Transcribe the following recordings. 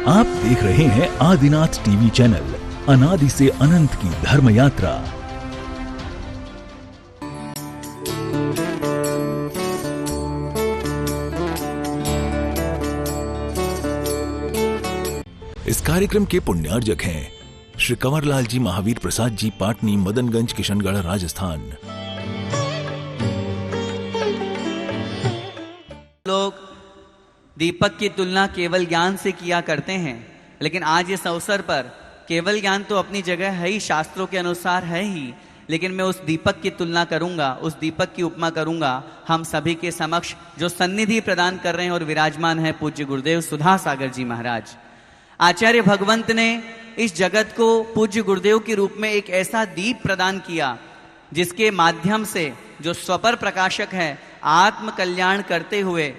आप देख रहे हैं आदिनाथ टीवी चैनल, अनादि से अनंत की धर्म यात्रा। इस कार्यक्रम के पुण्यार्जक हैं श्री कंवरलाल जी महावीर प्रसाद जी, पाटनी, मदनगंज, किशनगढ़, राजस्थान। लोग दीपक की तुलना केवल ज्ञान से किया करते हैं, लेकिन आज इस अवसर पर केवल ज्ञान तो अपनी जगह है ही, शास्त्रों के अनुसार है ही, लेकिन मैं उस दीपक की तुलना करूंगा, उस दीपक की उपमा करूंगा हम सभी के समक्ष, जो सन्निधि प्रदान कर रहे हैं और विराजमान है पूज्य गुरुदेव सुधा सागर जी महाराज। आचार्य भगवंत ने इस जगत को पूज्य गुरुदेव के रूप में एक ऐसा दीप प्रदान किया जिसके माध्यम से, जो स्वपर प्रकाशक है, आत्म कल्याण करते हुए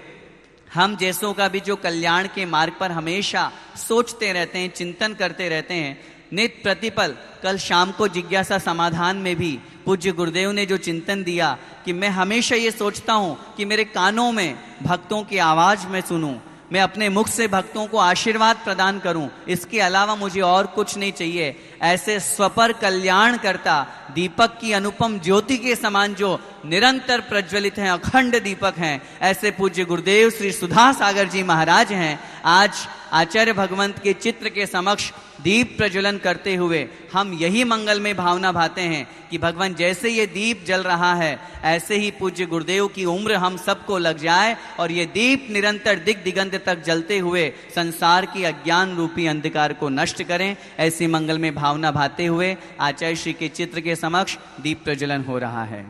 हम जैसों का भी जो कल्याण के मार्ग पर हमेशा सोचते रहते हैं, चिंतन करते रहते हैं, नित प्रतिपल। कल शाम को जिज्ञासा समाधान में भी पूज्य गुरुदेव ने जो चिंतन दिया कि मैं हमेशा ये सोचता हूं कि मेरे कानों में भक्तों की आवाज मैं सुनूं, मैं अपने मुख से भक्तों को आशीर्वाद प्रदान करूं, इसके अलावा मुझे और कुछ नहीं चाहिए। ऐसे स्वपर कल्याण करता दीपक की अनुपम ज्योति के समान जो निरंतर प्रज्वलित हैं, अखंड दीपक हैं, ऐसे पूज्य गुरुदेव श्री सुधा सागर जी महाराज हैं। आज आचार्य भगवंत के चित्र के समक्ष दीप प्रज्वलन करते हुए हम यही मंगल में भावना भाते हैं कि भगवान जैसे ये दीप जल रहा है, ऐसे ही पूज्य गुरुदेव की उम्र हम सबको लग जाए और ये दीप निरंतर दिग दिगंत तक जलते हुए संसार की अज्ञान रूपी अंधकार को नष्ट करें। ऐसी मंगल में भावना भाते हुए आचार्य श्री के चित्र के समक्ष दीप प्रज्वलन हो रहा है।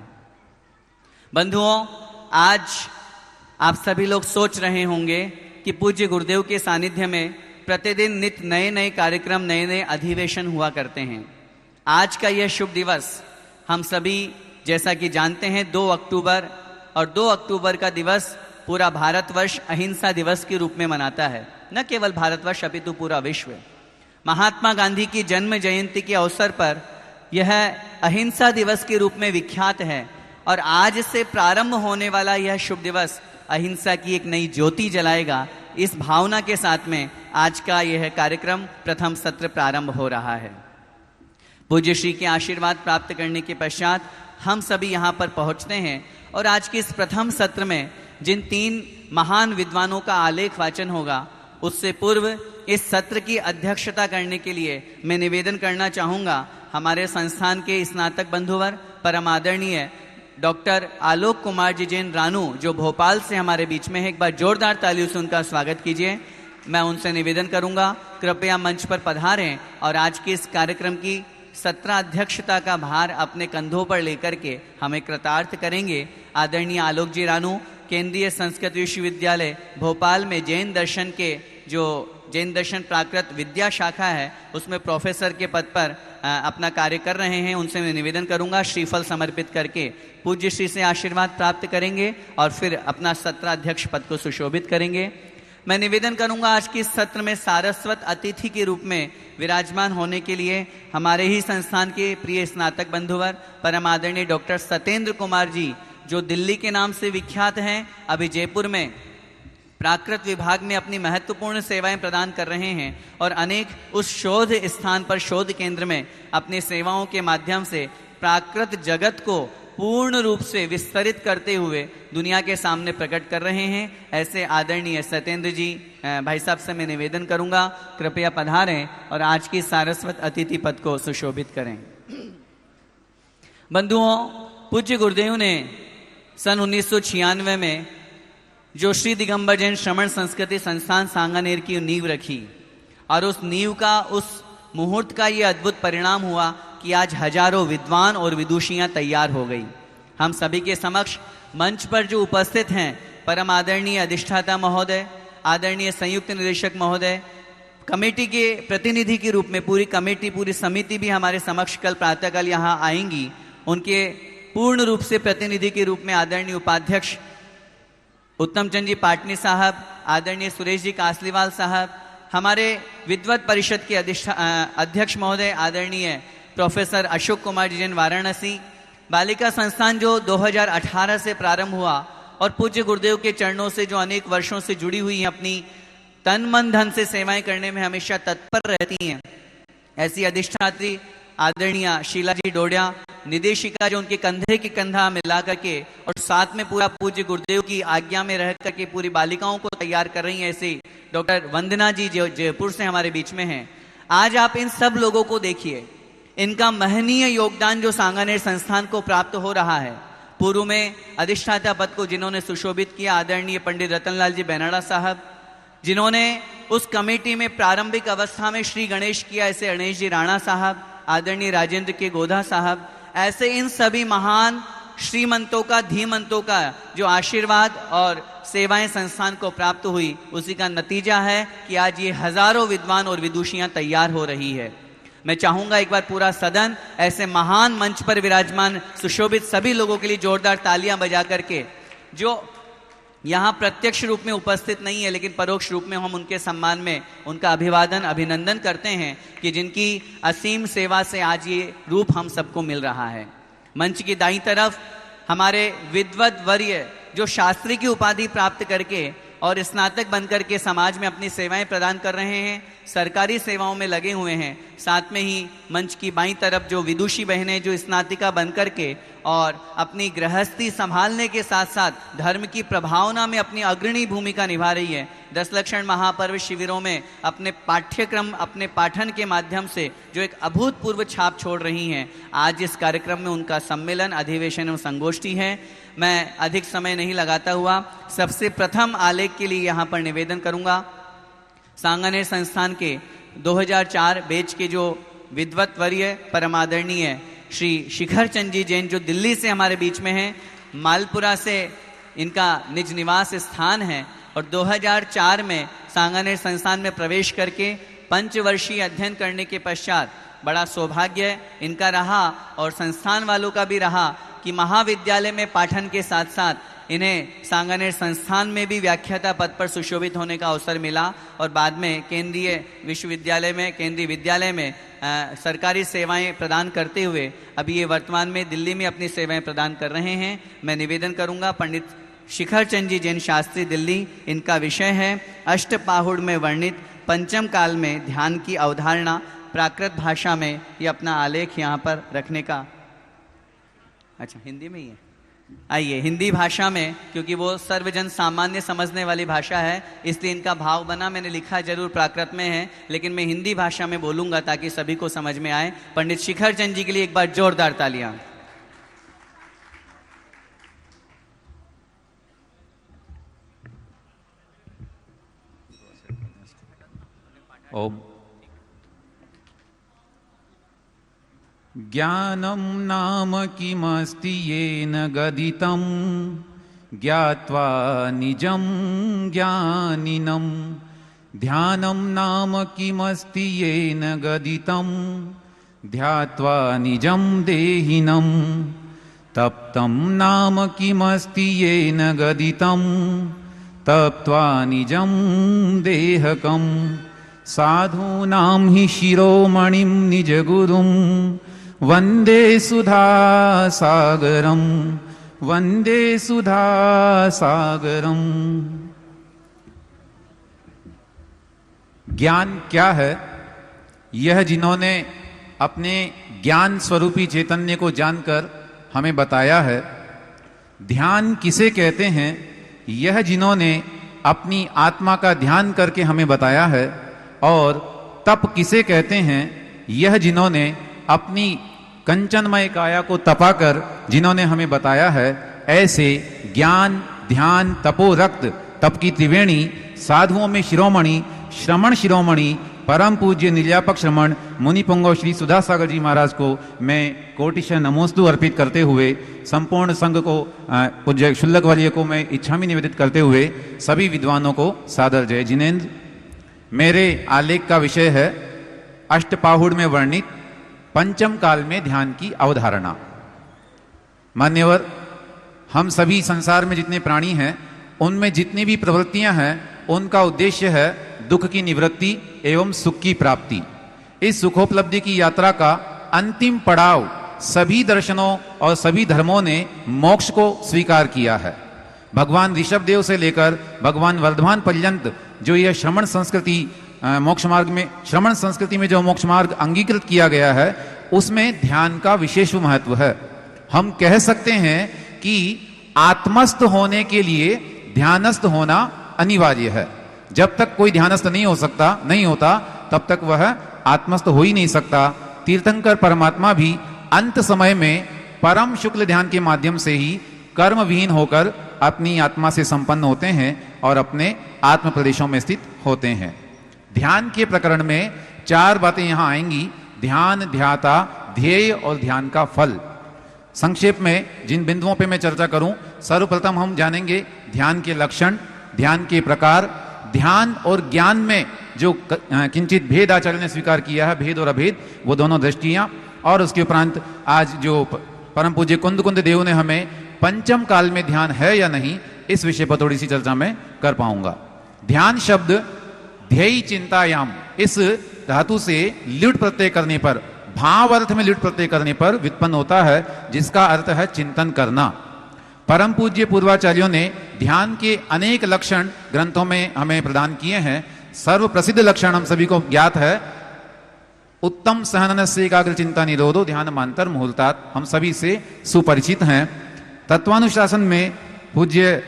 बंधुओं, आज आप सभी लोग सोच रहे होंगे कि पूज्य गुरुदेव के सानिध्य में प्रतिदिन नित नए नए कार्यक्रम, नए नए अधिवेशन हुआ करते हैं। आज का यह शुभ दिवस हम सभी जैसा कि जानते हैं 2 अक्टूबर, और 2 अक्टूबर का दिवस पूरा भारतवर्ष अहिंसा दिवस के रूप में मनाता है। न केवल भारतवर्ष अपितु पूरा विश्व। महात्मा गांधी की जन्म जयंती के अवसर पर यह अहिंसा दिवस के रूप में विख्यात है, और आज से प्रारंभ होने वाला यह शुभ दिवस अहिंसा की एक नई ज्योति जलाएगा। इस भावना के साथ में आज का यह कार्यक्रम प्रथम सत्र प्रारंभ हो रहा है। पूज्य श्री के आशीर्वाद प्राप्त करने के पश्चात हम सभी यहाँ पर पहुँचते हैं, और आज के इस प्रथम सत्र में जिन 3 महान विद्वानों का आलेख वाचन होगा, उससे पूर्व इस सत्र की अध्यक्षता करने के लिए मैं निवेदन करना चाहूँगा हमारे संस्थान के स्नातक बंधुवर, परम आदरणीय डॉक्टर आलोक कुमार जी जैन रानू, जो भोपाल से हमारे बीच में है। एक बार जोरदार तालियों से उनका स्वागत कीजिए। मैं उनसे निवेदन करूंगा कृपया मंच पर पधारें और आज के इस कार्यक्रम की सत्राध्यक्षता का भार अपने कंधों पर लेकर के हमें कृतार्थ करेंगे। आदरणीय आलोक जी रानू केंद्रीय संस्कृत विश्वविद्यालय भोपाल में जैन दर्शन के, जो जैन दर्शन प्राकृत विद्या शाखा है, उसमें प्रोफेसर के पद पर अपना कार्य कर रहे हैं। उनसे मैं निवेदन करूंगा श्रीफल समर्पित करके पूज्य श्री से आशीर्वाद प्राप्त करेंगे और फिर अपना सत्राध्यक्ष पद को सुशोभित करेंगे। मैं निवेदन करूंगा आज के इस सत्र में सारस्वत अतिथि के रूप में विराजमान होने के लिए हमारे ही संस्थान के प्रिय स्नातक बंधुवर परम आदरणीय डॉक्टर सत्येंद्र कुमार जी, जो दिल्ली के नाम से विख्यात हैं, अभी जयपुर में प्राकृत विभाग में अपनी महत्वपूर्ण सेवाएं प्रदान कर रहे हैं और अनेक उस शोध स्थान पर, शोध केंद्र में अपनी सेवाओं के माध्यम से प्राकृत जगत को पूर्ण रूप से विस्तरित करते हुए दुनिया के सामने प्रकट कर रहे हैं। ऐसे आदरणीय सत्येंद्र जी भाई साहब से मैं निवेदन करूंगा कृपया पधारें और आज की सारस्वत अतिथि पद को सुशोभित करें। बंधुओं, पूज्य गुरुदेव ने सन 1996 में जो श्री दिगंबर जैन श्रमण संस्कृति संस्थान सांगानेर की नींव रखी, और उस नींव का, उस मुहूर्त का ये अद्भुत परिणाम हुआ कि आज हजारों विद्वान और विदुषियां तैयार हो गई। हम सभी के समक्ष मंच पर जो उपस्थित हैं, परम आदरणीय अधिष्ठाता महोदय, आदरणीय संयुक्त निदेशक महोदय, कमेटी के प्रतिनिधि के रूप में पूरी कमेटी, पूरी समिति भी हमारे समक्ष कल प्रातःकाल यहाँ आएंगी। उनके पूर्ण रूप से प्रतिनिधि के रूप में आदरणीय उपाध्यक्ष उत्तम चंद जी पाटनी साहब, आदरणीय सुरेश जी कासलीवाल साहब, हमारे विद्वत परिषद के अध्यक्ष महोदय आदरणीय प्रोफेसर अशोक कुमार जी जैन वाराणसी, बालिका संस्थान जो 2018 से प्रारंभ हुआ और पूज्य गुरुदेव के चरणों से जो अनेक वर्षों से जुड़ी हुई हैं, अपनी तन मन धन से सेवाएं करने में हमेशा तत्पर रहती हैं, ऐसी अधिष्ठात्री आदरणीय शीला जी डोडिया, निदेशिका जो उनके कंधे के कंधा मिला करके और साथ में पूरा पूज्य गुरुदेव की आज्ञा में रह करके पूरी बालिकाओं को तैयार कर रही हैं, ऐसी डॉक्टर वंदना जी जो जयपुर से हमारे बीच में हैं। आज आप इन सब लोगों को देखिए, इनका महनीय योगदान जो सांगानेर संस्थान को प्राप्त हो रहा है। पूर्व में अधिष्ठाता पद को जिन्होंने सुशोभित किया, आदरणीय पंडित रतनलाल जी बेनाड़ा साहब, जिन्होंने उस कमेटी में प्रारंभिक अवस्था में श्री गणेश किया, ऐसे गणेश जी राणा साहब, आदरणीय राजेंद्र के गोधा साहब, ऐसे इन सभी महान श्रीमंतों का, धीमंतों का जो आशीर्वाद और सेवाएं संस्थान को प्राप्त हुई, उसी का नतीजा है कि आज ये हजारों विद्वान और विदुषियां तैयार हो रही है। मैं चाहूंगा एक बार पूरा सदन ऐसे महान मंच पर विराजमान सुशोभित सभी लोगों के लिए जोरदार तालियां बजा करके, जो यहाँ प्रत्यक्ष रूप में उपस्थित नहीं है लेकिन परोक्ष रूप में हम उनके सम्मान में उनका अभिवादन अभिनंदन करते हैं कि जिनकी असीम सेवा से आज ये रूप हम सबको मिल रहा है। मंच की दाईं तरफ हमारे विद्वत वर्य जो शास्त्री की उपाधि प्राप्त करके और स्नातक बनकर के समाज में अपनी सेवाएं प्रदान कर रहे हैं, सरकारी सेवाओं में लगे हुए हैं। साथ में ही मंच की बाईं तरफ जो विदुषी बहनें जो स्नातिका बनकर के और अपनी गृहस्थी संभालने के साथ साथ धर्म की प्रभावना में अपनी अग्रणी भूमिका निभा रही है। 10 लक्षण महापर्व शिविरों में अपने पाठ्यक्रम, अपने पाठन के माध्यम से जो एक अभूतपूर्व छाप छोड़ रही हैं, आज इस कार्यक्रम में उनका सम्मेलन, अधिवेशन एवं संगोष्ठी है। मैं अधिक समय नहीं लगाता हुआ सबसे प्रथम आलेख के लिए यहाँ पर निवेदन करूँगा। सांगानेर संस्थान के 2004 बैच के जो विद्वत वर्य परमादरणीय श्री शिखर चंद जी जैन जो दिल्ली से हमारे बीच में हैं, मालपुरा से इनका निज निवास स्थान है और 2004 में सांगानेर संस्थान में प्रवेश करके पंचवर्षीय अध्ययन करने के पश्चात बड़ा सौभाग्य इनका रहा और संस्थान वालों का भी रहा कि महाविद्यालय में पाठन के साथ साथ इन्हें सांगानेर संस्थान में भी व्याख्याता पद पर सुशोभित होने का अवसर मिला और बाद में केंद्रीय विश्वविद्यालय में, केंद्रीय विद्यालय में सरकारी सेवाएं प्रदान करते हुए अभी ये वर्तमान में दिल्ली में अपनी सेवाएं प्रदान कर रहे हैं। मैं निवेदन करूंगा, पंडित शिखर चंद जी जैन शास्त्री दिल्ली, इनका विषय है अष्टपाहुड़ में वर्णित पंचम काल में ध्यान की अवधारणा प्राकृत भाषा में। ये अपना आलेख यहाँ पर रखने का, अच्छा हिंदी में ही है, आइए हिंदी भाषा में, क्योंकि वो सर्वजन सामान्य समझने वाली भाषा है इसलिए इनका भाव बना। मैंने लिखा जरूर प्राकृत में है लेकिन मैं हिंदी भाषा में बोलूंगा ताकि सभी को समझ में आए। पंडित शिखर चंद जी के लिए एक बार जोरदार तालियां। ओम। ज्ञानं नाम किमस्ति येन गदितं ज्ञात्वा निजं ज्ञानिनं। ध्यानं नाम किमस्ति येन गदितं ध्यात्वा निजं देहिनं। तप्तं नाम किमस्ति येन गदितं तप्त्वा निजं देहकं। साधूनां हि शिरोमणिं निजगुरुं वन्दे सुधा सागरं, वन्दे सुधा सागरं। ज्ञान क्या है? यह जिन्होंने अपने ज्ञान स्वरूपी चैतन्य को जानकर हमें बताया है। ध्यान किसे कहते हैं? यह जिन्होंने अपनी आत्मा का ध्यान करके हमें बताया है। और तप किसे कहते हैं? यह जिन्होंने अपनी कंचनमय काया को तपाकर जिन्होंने हमें बताया है। ऐसे ज्ञान, ध्यान, तपो रक्त, तप की त्रिवेणी, साधुओं में शिरोमणि, श्रमण शिरोमणि, परम पूज्य निर्यापक श्रमण मुनि पुंगव श्री सुधा सागर जी महाराज को मैं कोटिशः नमोस्तु अर्पित करते हुए संपूर्ण संघ को, पूज्य शुल्लक वर्य को मैं इच्छामि निवेदित करते हुए सभी विद्वानों को सादर जय जिनेन्द्र। मेरे आलेख का विषय है अष्टपाहुड़ में वर्णित पंचम काल में ध्यान की अवधारणा। मान्यवर, हम सभी संसार में जितने प्राणी हैं उनमें जितनी भी प्रवृत्तियां हैं उनका उद्देश्य है दुख की निवृत्ति एवं सुख की प्राप्ति। इस सुखोपलब्धि की यात्रा का अंतिम पड़ाव सभी दर्शनों और सभी धर्मों ने मोक्ष को स्वीकार किया है। भगवान ऋषभदेव से लेकर भगवान वर्धमान पर्यंत जो यह श्रमण संस्कृति मोक्ष मार्ग में, श्रमण संस्कृति में जो मोक्ष मार्ग अंगीकृत किया गया है, उसमें ध्यान का विशेष महत्व है। हम कह सकते हैं कि आत्मस्थ होने के लिए ध्यानस्थ होना अनिवार्य है। जब तक कोई ध्यानस्थ नहीं होता तब तक वह आत्मस्थ हो ही नहीं सकता। तीर्थंकर परमात्मा भी अंत समय में परम शुक्ल ध्यान के माध्यम से ही कर्म विहीन होकर अपनी आत्मा से संपन्न होते हैं और अपने आत्म प्रदेशों में स्थित होते हैं। ध्यान के प्रकरण में 4 बातें यहां आएंगी: ध्यान, ध्याता, ध्येय और ध्यान का फल। संक्षेप में जिन बिंदुओं पे मैं चर्चा करूं, सर्वप्रथम हम जानेंगे ध्यान के लक्षण, ध्यान के प्रकार, ध्यान और ज्ञान में जो किंचित भेद आचार्य ने स्वीकार किया है, भेद और अभेद, वो दोनों दृष्टियां, और उसके उपरांत आज जो परम पूज्य कुंद देव ने हमें पंचम काल में ध्यान है या नहीं, इस विषय पर थोड़ी सी चर्चा मैं कर पाऊंगा। ध्यान शब्द ध्येय चिंतायाम, इस धातु से ल्युट प्रत्यय करने पर, भाव अर्थ में ल्युट प्रत्यय करने पर व्युत्पन्न होता है, जिसका अर्थ है चिंतन करना। परम पूज्य पूर्वाचार्यों ने ध्यान के अनेक लक्षण ग्रंथों में हमें प्रदान किए हैं। सर्व प्रसिद्ध लक्षण हम सभी को ज्ञात है, उत्तम सहनन से एकाग्र चिंता निरोधो ध्यान मांतर मुहूर्तात, हम सभी से सुपरिचित हैं। तत्वानुशासन में पूज्य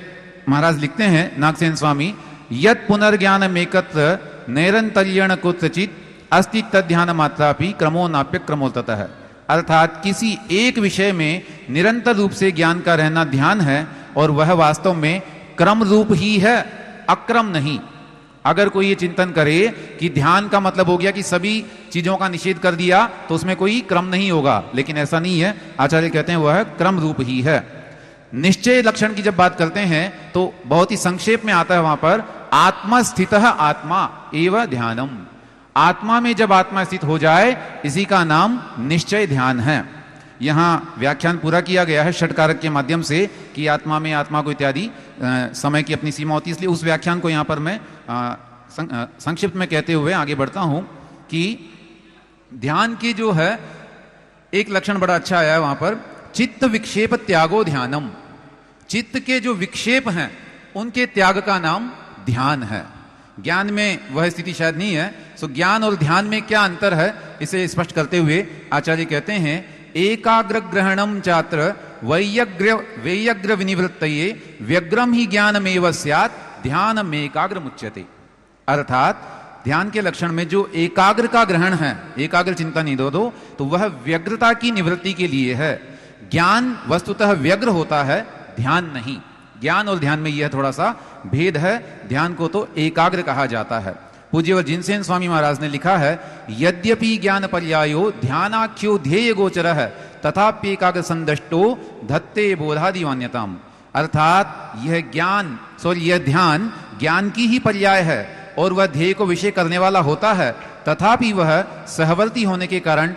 महाराज लिखते हैं, नागसेन स्वामी, यत पुनर्ज्ञान मेकत्र नैरंतर्यण कुत्रचित अस्ति तद्ध्यान मात्रापि क्रमो नाप्य क्रमोततः है। अर्थात किसी एक विषय में निरंतर रूप से ज्ञान का रहना ध्यान है, और वह वास्तव में क्रम रूप ही है, अक्रम नहीं। अगर कोई ये चिंतन करे कि ध्यान का मतलब हो गया कि सभी चीजों का निषेध कर दिया, तो उसमें कोई क्रम नहीं होगा, लेकिन ऐसा नहीं है। आचार्य कहते हैं वह क्रम रूप ही है। निश्चय लक्षण की जब बात करते हैं तो बहुत ही संक्षेप में आता है वहां पर, आत्मस्थितः आत्मा एवं ध्यानम। आत्मा में जब आत्मा स्थित हो जाए, इसी का नाम निश्चय ध्यान है। यहां व्याख्यान पूरा किया गया है षटकारक के माध्यम से कि आत्मा में आत्मा को इत्यादि समय की अपनी सीमा होती है, इसलिए उस व्याख्यान को यहां पर मैं संक्षिप्त में कहते हुए आगे बढ़ता हूं कि ध्यान की जो है एक लक्षण बड़ा अच्छा आया है वहां पर, चित्त विक्षेप त्यागो ध्यानम। चित्त के जो विक्षेप हैं उनके त्याग का नाम ध्यान है। ज्ञान में वह स्थिति शायद नहीं है। सो ज्ञान और ध्यान में क्या अंतर है, इसे स्पष्ट करते हुए आचार्य कहते हैं, एकाग्र ग्रहणम चात्र वैयग्र विनिवृत्तये व्यग्रम ही ज्ञानमेव स्यात् ध्यानम एकाग्र मुच्यते। अर्थात ध्यान के लक्षण में जो एकाग्र का ग्रहण है, एकाग्र चिंता निरोधो, तो वह व्यग्रता की निवृत्ति के लिए है। ज्ञान वस्तुतः व्यग्र होता है, ध्यान नहीं। ज्ञान और ध्यान में यह थोड़ा सा भेद है। ध्यान को तो एकाग्र कहा जाता है। पूज्यवर जिनसेन स्वामी महाराज ने लिखा है, यद्यपि ज्ञान पर्यायो ध्यानाख्यो ध्येय गोचर है तथापि एकाग्र संदष्टो धत्ते बोधादि मान्यताम। अर्थात यह ध्यान ज्ञान की ही पर्याय है और वह ध्येय को विषय करने वाला होता है, तथापि वह सहवर्ती होने के कारण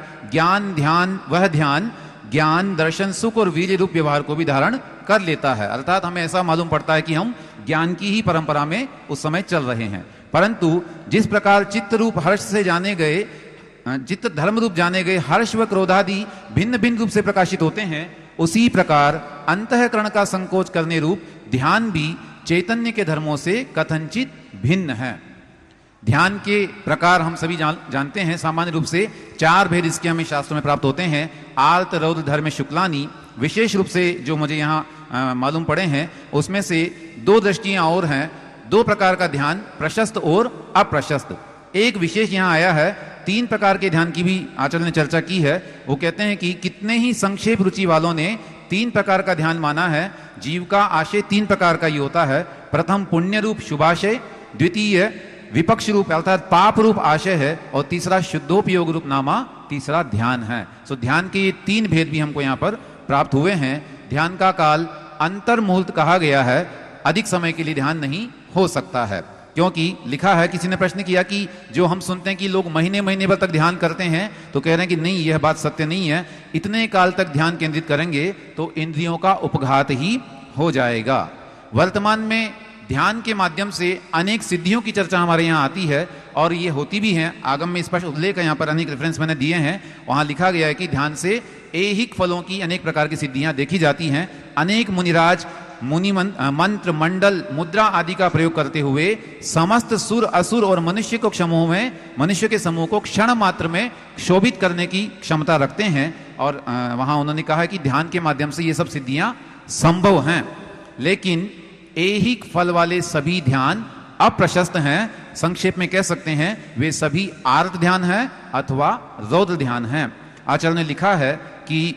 वह ध्यान ज्ञान, दर्शन, सुख और वीर्य रूप व्यवहार को भी धारण कर लेता है। अर्थात हमें ऐसा मालूम पड़ता है कि हम ज्ञान की ही परंपरा में उस समय चल रहे हैं। परंतु जिस प्रकार चित्त रूप हर्ष से जाने गए, चित्त धर्म रूप जाने गए हर्ष व क्रोधादि भिन्न भिन्न रूप से प्रकाशित होते हैं, उसी प्रकार अंतःकरण का संकोच करने रूप ध्यान भी चैतन्य के धर्मों से कथनचित भिन्न है। ध्यान के प्रकार हम सभी जानते हैं। सामान्य रूप से 4 भेद इसके हमें शास्त्रों में प्राप्त होते हैं। आर्त रौद्र धर्म शुक्लानी, विशेष रूप से जो मुझे यहाँ मालूम पड़े हैं उसमें से 2 दृष्टियां और हैं। 2 प्रकार का ध्यान, प्रशस्त और अप्रशस्त। एक विशेष यहाँ आया है, 3 प्रकार के ध्यान की भी आचार्य ने चर्चा की है। वो कहते हैं कि कितने ही संक्षेप रुचि वालों ने 3 प्रकार का ध्यान माना है। जीव का आशय 3 प्रकार का ही होता है। प्रथम पुण्य रूप शुभाशय, द्वितीय विपक्ष रूप अर्थात पाप रूप आशय है, और तीसरा शुद्धोपयोग रूप नामा, तीसरा ध्यान है। सो ध्यान के ये 3 भेद भी हमको यहाँ पर प्राप्त हुए हैं। ध्यान का काल अंतर मुहूर्त कहा गया है, अधिक समय के लिए ध्यान नहीं हो सकता है। क्योंकि लिखा है, किसी ने प्रश्न किया कि जो हम सुनते हैं कि लोग महीने महीने भर तक ध्यान करते हैं, तो कह रहे हैं कि नहीं, यह बात सत्य नहीं है। इतने काल तक ध्यान केंद्रित करेंगे तो इंद्रियों का उपघात ही हो जाएगा। वर्तमान में ध्यान के माध्यम से अनेक सिद्धियों की चर्चा हमारे यहाँ आती है, और ये होती भी हैं। आगम में स्पष्ट उल्लेख है, यहाँ पर अनेक रेफरेंस मैंने दिए हैं। वहाँ लिखा गया है कि ध्यान से ऐहिक फलों की अनेक प्रकार की सिद्धियां देखी जाती हैं। अनेक मुनिराज मुनि मंत्र, मंडल, मुद्रा आदि का प्रयोग करते हुए समस्त सुर, असुर और मनुष्य के समूह को क्षण मात्र में शोभित करने की क्षमता रखते हैं। और वहां उन्होंने कहा कि ध्यान के माध्यम से ये सब सिद्धियां संभव हैं, लेकिन ऐहिक फल वाले सभी ध्यान अप्रशस्त हैं। संक्षेप में कह सकते हैं वे सभी आर्त ध्यान हैं अथवा रौद्र ध्यान हैं। आचार्य ने लिखा है कि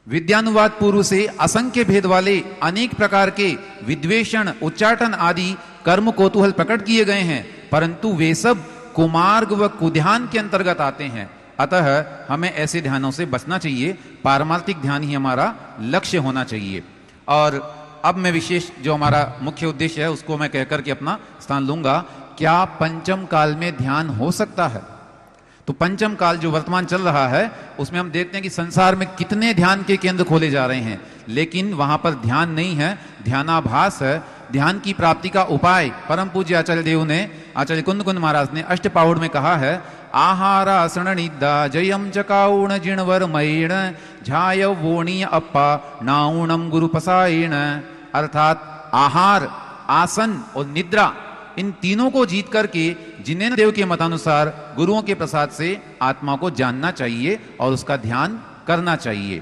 विद्यानुवाद पूर्व से असंख्य भेद वाले अनेक प्रकार के विद्वेषण, उच्चाटन आदि कर्म कौतूहल प्रकट किए गए हैं, परंतु वे सब कुमार्ग व कुध्यान के अंतर्गत आते हैं। अतः हमें ऐसे ध्यानों से बचना चाहिए, पारमार्थिक ध्यान ही हमारा लक्ष्य होना चाहिए। और अब मैं विशेष जो हमारा मुख्य उद्देश्य है उसको मैं कहकर के अपना स्थान लूंगा। क्या पंचम काल में ध्यान हो सकता है? तो पंचम काल जो वर्तमान चल रहा है उसमें हम देखते हैं कि संसार में कितने ध्यान के केंद्र खोले जा रहे हैं, लेकिन वहां पर ध्यान नहीं है, ध्यानाभास है। ध्यान की प्राप्ति का उपाय परम पूज्य आचार्य देव ने, आचार्य कुंद कुंद महाराज ने अष्टपाहुड़ में कहा है, आहारासण निद्रा जयम चकाउण जिणवर मयण झाय वोणीय अप्पा नाउणम गुरु पसायण। अर्थात आहार, आसन और निद्रा, इन तीनों को जीत करके जिनेन्द्र देव के मतानुसार गुरुओं के प्रसाद से आत्मा को जानना चाहिए और उसका ध्यान करना चाहिए।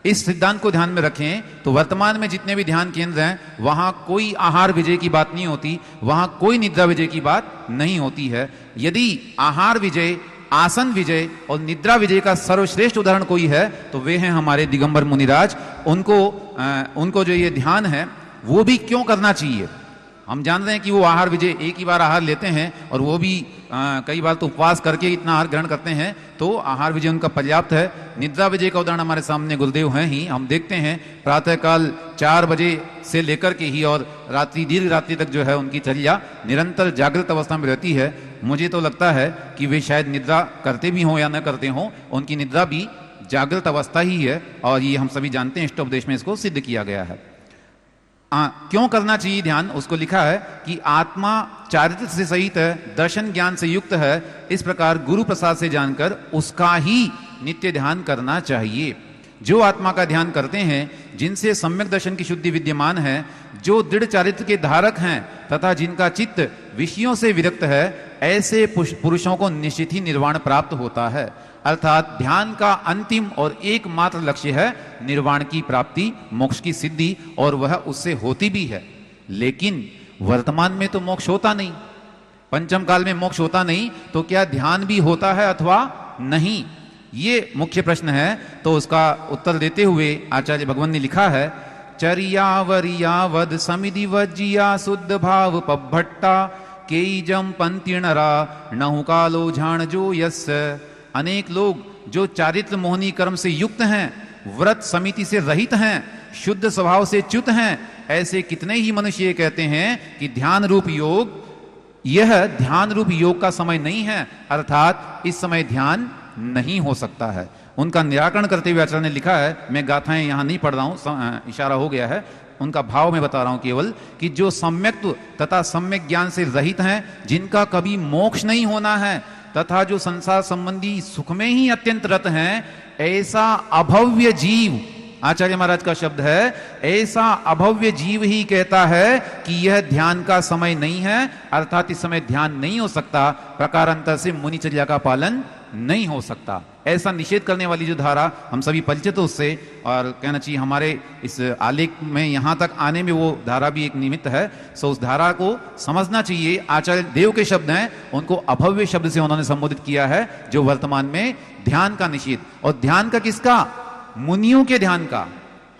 इस सिद्धांत को ध्यान में रखें तो वर्तमान में जितने भी ध्यान केंद्र हैं वहां कोई आहार विजय की बात नहीं होती, वहां कोई निद्रा विजय की बात नहीं होती है। यदि आहार विजय, आसन विजय और निद्रा विजय का सर्वश्रेष्ठ उदाहरण कोई है तो वे हैं हमारे दिगंबर मुनिराज। उनको जो ये ध्यान है वो भी क्यों करना चाहिए? हम जान रहे हैं कि वो आहार विजय एक ही बार आहार लेते हैं और वो भी कई बार तो उपवास करके इतना आहार ग्रहण करते हैं, तो आहार विजय उनका पर्याप्त है। निद्रा विजय का उदाहरण हमारे सामने गुरुदेव हैं ही। हम देखते हैं प्रातःकाल 4 बजे से लेकर के ही और दीर्घ रात्रि तक जो है उनकी चर्या निरंतर जागृत अवस्था में रहती है। मुझे तो लगता है कि वे शायद निद्रा करते भी हों या न करते हों, उनकी निद्रा भी जागृत अवस्था ही है और ये हम सभी जानते हैं, इष्टोपदेश में इसको सिद्ध किया गया है। क्यों करना चाहिए ध्यान? उसको लिखा है कि आत्मा चारित्र से सहित है, दर्शन ज्ञान से युक्त है, इस प्रकार गुरु प्रसाद से जानकर उसका ही नित्य ध्यान करना चाहिए। जो आत्मा का ध्यान करते हैं, जिनसे सम्यक दर्शन की शुद्धि विद्यमान है, जो दृढ़ चारित्र के धारक हैं तथा जिनका चित्त विषयों से विरक्त है, ऐसे पुरुषों को निश्चित ही निर्वाण प्राप्त होता है। अर्थात ध्यान का अंतिम और एकमात्र लक्ष्य है निर्वाण की प्राप्ति, मोक्ष की सिद्धि, और वह उससे होती भी है। लेकिन वर्तमान में तो मोक्ष होता नहीं, पंचम काल में मोक्ष होता नहीं, तो क्या ध्यान भी होता है अथवा नहीं? ये मुख्य प्रश्न है। तो उसका उत्तर देते हुए आचार्य भगवान ने लिखा है, चर्यावरियावद समिधि वज्जिया शुद्ध भाव पभट्टा केईजम पंतिणरा नहु कालो झाण जो यस। अनेक लोग जो चारित्र मोहनी कर्म से युक्त हैं, व्रत समिति से रहित हैं, शुद्ध स्वभाव से च्युत हैं, ऐसे कितने ही मनुष्य कहते हैं कि ध्यान रूप योग, यह ध्यान रूप योग का समय नहीं है, अर्थात इस समय ध्यान नहीं हो सकता है। उनका निराकरण करते हुए आचार्य ने लिखा है, मैं गाथाएं यहां नहीं पढ़ रहा हूं, इशारा हो गया है, उनका भाव में बता रहा हूं केवल, कि जो सम्यक्त्व तथा सम्यक ज्ञान से रहित हैं, जिनका कभी मोक्ष नहीं होना है तथा जो संसार संबंधी सुख में ही अत्यंत रत हैं, ऐसा अभव्य जीव, आचार्य महाराज का शब्द है, ऐसा अभव्य जीव ही कहता है कि यह ध्यान का समय नहीं है, अर्थात इस समय ध्यान नहीं हो सकता, प्रकारांतर से मुनिचर्या का पालन नहीं हो सकता। ऐसा निषेध करने वाली जो धारा, हम सभी परिचित हो उससे, और कहना चाहिए हमारे इस आलेख में यहां तक आने में वो धारा भी एक निमित्त है। सो उस धारा को समझना चाहिए। आचार्य देव के शब्द हैं, उनको अभव्य शब्द से उन्होंने संबोधित किया है, जो वर्तमान में ध्यान का निषेध। और ध्यान का किसका? मुनियों के ध्यान का।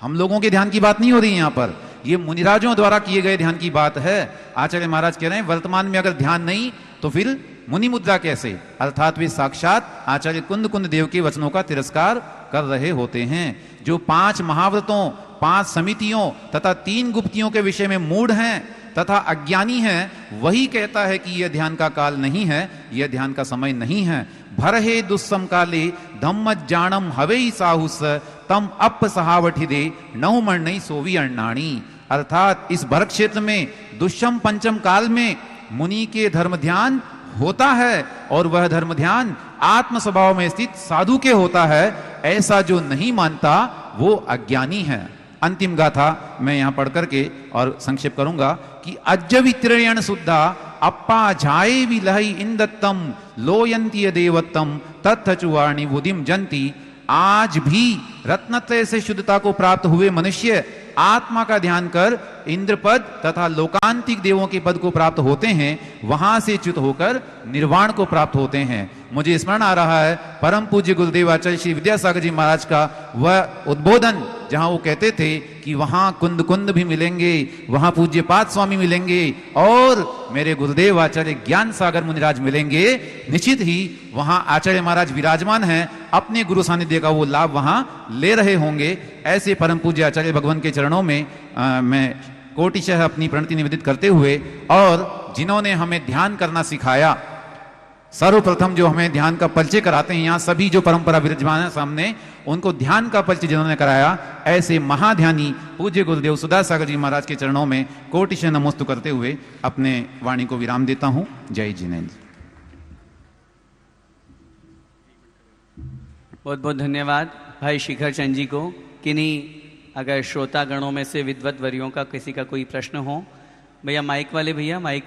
हम लोगों के ध्यान की बात नहीं हो रही यहां पर, ये मुनिराजों द्वारा किए गए ध्यान की बात है। आचार्य महाराज कह रहे हैं वर्तमान में अगर ध्यान नहीं तो फिर मुनि मुद्रा कैसे? अर्थात वे साक्षात आचार्य कुंद कुंद देव के वचनों का तिरस्कार कर रहे होते हैं। जो 5 महाव्रतों, 5 समितियों तथा 3 गुप्तियों के विषय में मूढ़ हैं तथा अज्ञानी हैं, वही कहता है कि यह ध्यान का काल नहीं है, यह ध्यान का समय नहीं है। भरहे दुस्सम काले धम्म जानम हवे साहुस तम अप सहावठी दे नहु मरणई सोवी अण्णाणी। अर्थात इस भरत क्षेत्र में दुष्यम पंचम काल में मुनि के धर्म ध्यान होता है, और वह धर्म ध्यान आत्म स्वभाव में स्थित साधु के होता है। ऐसा जो नहीं मानता वो अज्ञानी है। अंतिम गाथा मैं यहां पढ़ करके और संक्षेप करूंगा कि अज्जवित्रयण शुद्धा अप्पा जाए विलहई इंदत्तम लोयंती देवत्तम तत्थचुवाणी बुद्धिम जंती। आज भी रत्नत्रय से शुद्धता को प्राप्त हुए मनुष्य आत्मा का ध्यान कर इंद्र पद तथा लोकांतिक देवों के पद को प्राप्त होते हैं, वहां से च्युत होकर निर्वाण को प्राप्त होते हैं। मुझे स्मरण आ रहा है परम पूज्य गुरुदेव आचार्य श्री विद्यासागर जी महाराज का वह उद्बोधन, जहां वो कहते थे कि वहां कुंद कुंद भी मिलेंगे, वहां पूज्य पाद स्वामी मिलेंगे और मेरे गुरुदेव आचार्य ज्ञान सागर मुनिराज मिलेंगे। निश्चित ही वहां आचार्य महाराज विराजमान हैं, अपने गुरु सानिध्य का वो लाभ वहां ले रहे होंगे। ऐसे परम पूज्य आचार्य भगवान के चरणों में मैं कोटिशः अपनी प्रणति निवेदित करते हुए, और जिन्होंने हमें ध्यान करना सिखाया, सर्वप्रथम जो हमें ध्यान का परिचय कराते हैं, यहाँ सभी जो परंपरा विराजमान है सामने, उनको ध्यान का परिचय जिन्होंने कराया, ऐसे महाध्यानी पूज्य गुरुदेव सुधा सागर जी महाराज के चरणों में कोटिशः नमोस्तु करते हुए अपने वाणी को विराम देता हूं। जय जिनेन्द्र। बहुत बहुत धन्यवाद भाई शिखर चंद जी को। किन्हीं अगर श्रोता गणों में से विद्वत वरियों का किसी का कोई प्रश्न हो, भैया माइक वाले भैया माइक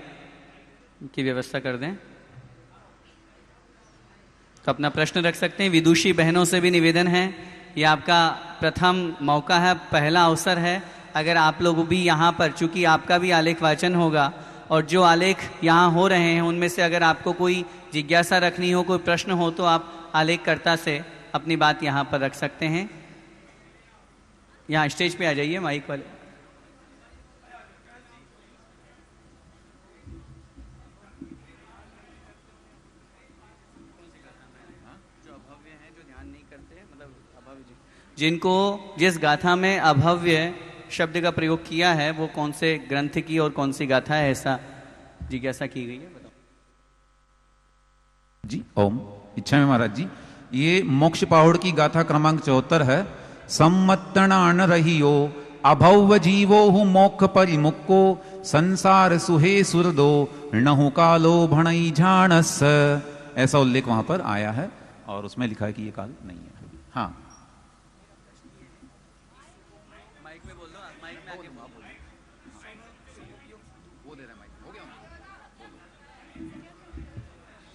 की व्यवस्था कर दें तो अपना प्रश्न रख सकते हैं। विदुषी बहनों से भी निवेदन है, ये आपका प्रथम मौका है, पहला अवसर है। अगर आप लोग भी यहाँ पर, चूंकि आपका भी आलेख वाचन होगा और जो आलेख यहाँ हो रहे हैं उनमें से अगर आपको कोई जिज्ञासा रखनी हो, कोई प्रश्न हो, तो आप आलेखकर्ता से अपनी बात यहाँ पर रख सकते हैं। यहाँ स्टेज पे आ जाइए माइक वाले। जिनको जिस गाथा में अभव्य शब्द का प्रयोग किया है वो कौन से ग्रंथ की और कौन सी गाथा है, ऐसा जिज्ञासा की गई है, बताओ जी। ओम इच्छा में महाराज जी, ये मोक्ष पाहुड़ की गाथा क्रमांक 74 है। सम्मतणान रहियो अभव जीवो हु मोक्ष परिमुक्को संसार सुहे सुरदो नहु कालो भणई झाणस, ऐसा उल्लेख वहां पर आया है और उसमें लिखा है कि ये काल नहीं है। हाँ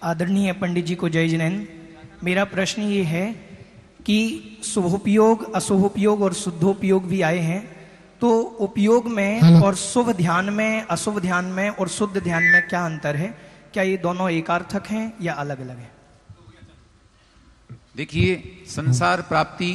आदरणीय पंडित जी को जय जिनेन्द्र। मेरा प्रश्न ये है कि शुभोपयोग, अशुभोपयोग और शुद्धोपयोग भी आए हैं, तो उपयोग में और शुभ ध्यान में, अशुभ ध्यान में और शुद्ध ध्यान में क्या अंतर है? क्या ये दोनों एकार्थक हैं या अलग अलग है? देखिए, संसार प्राप्ति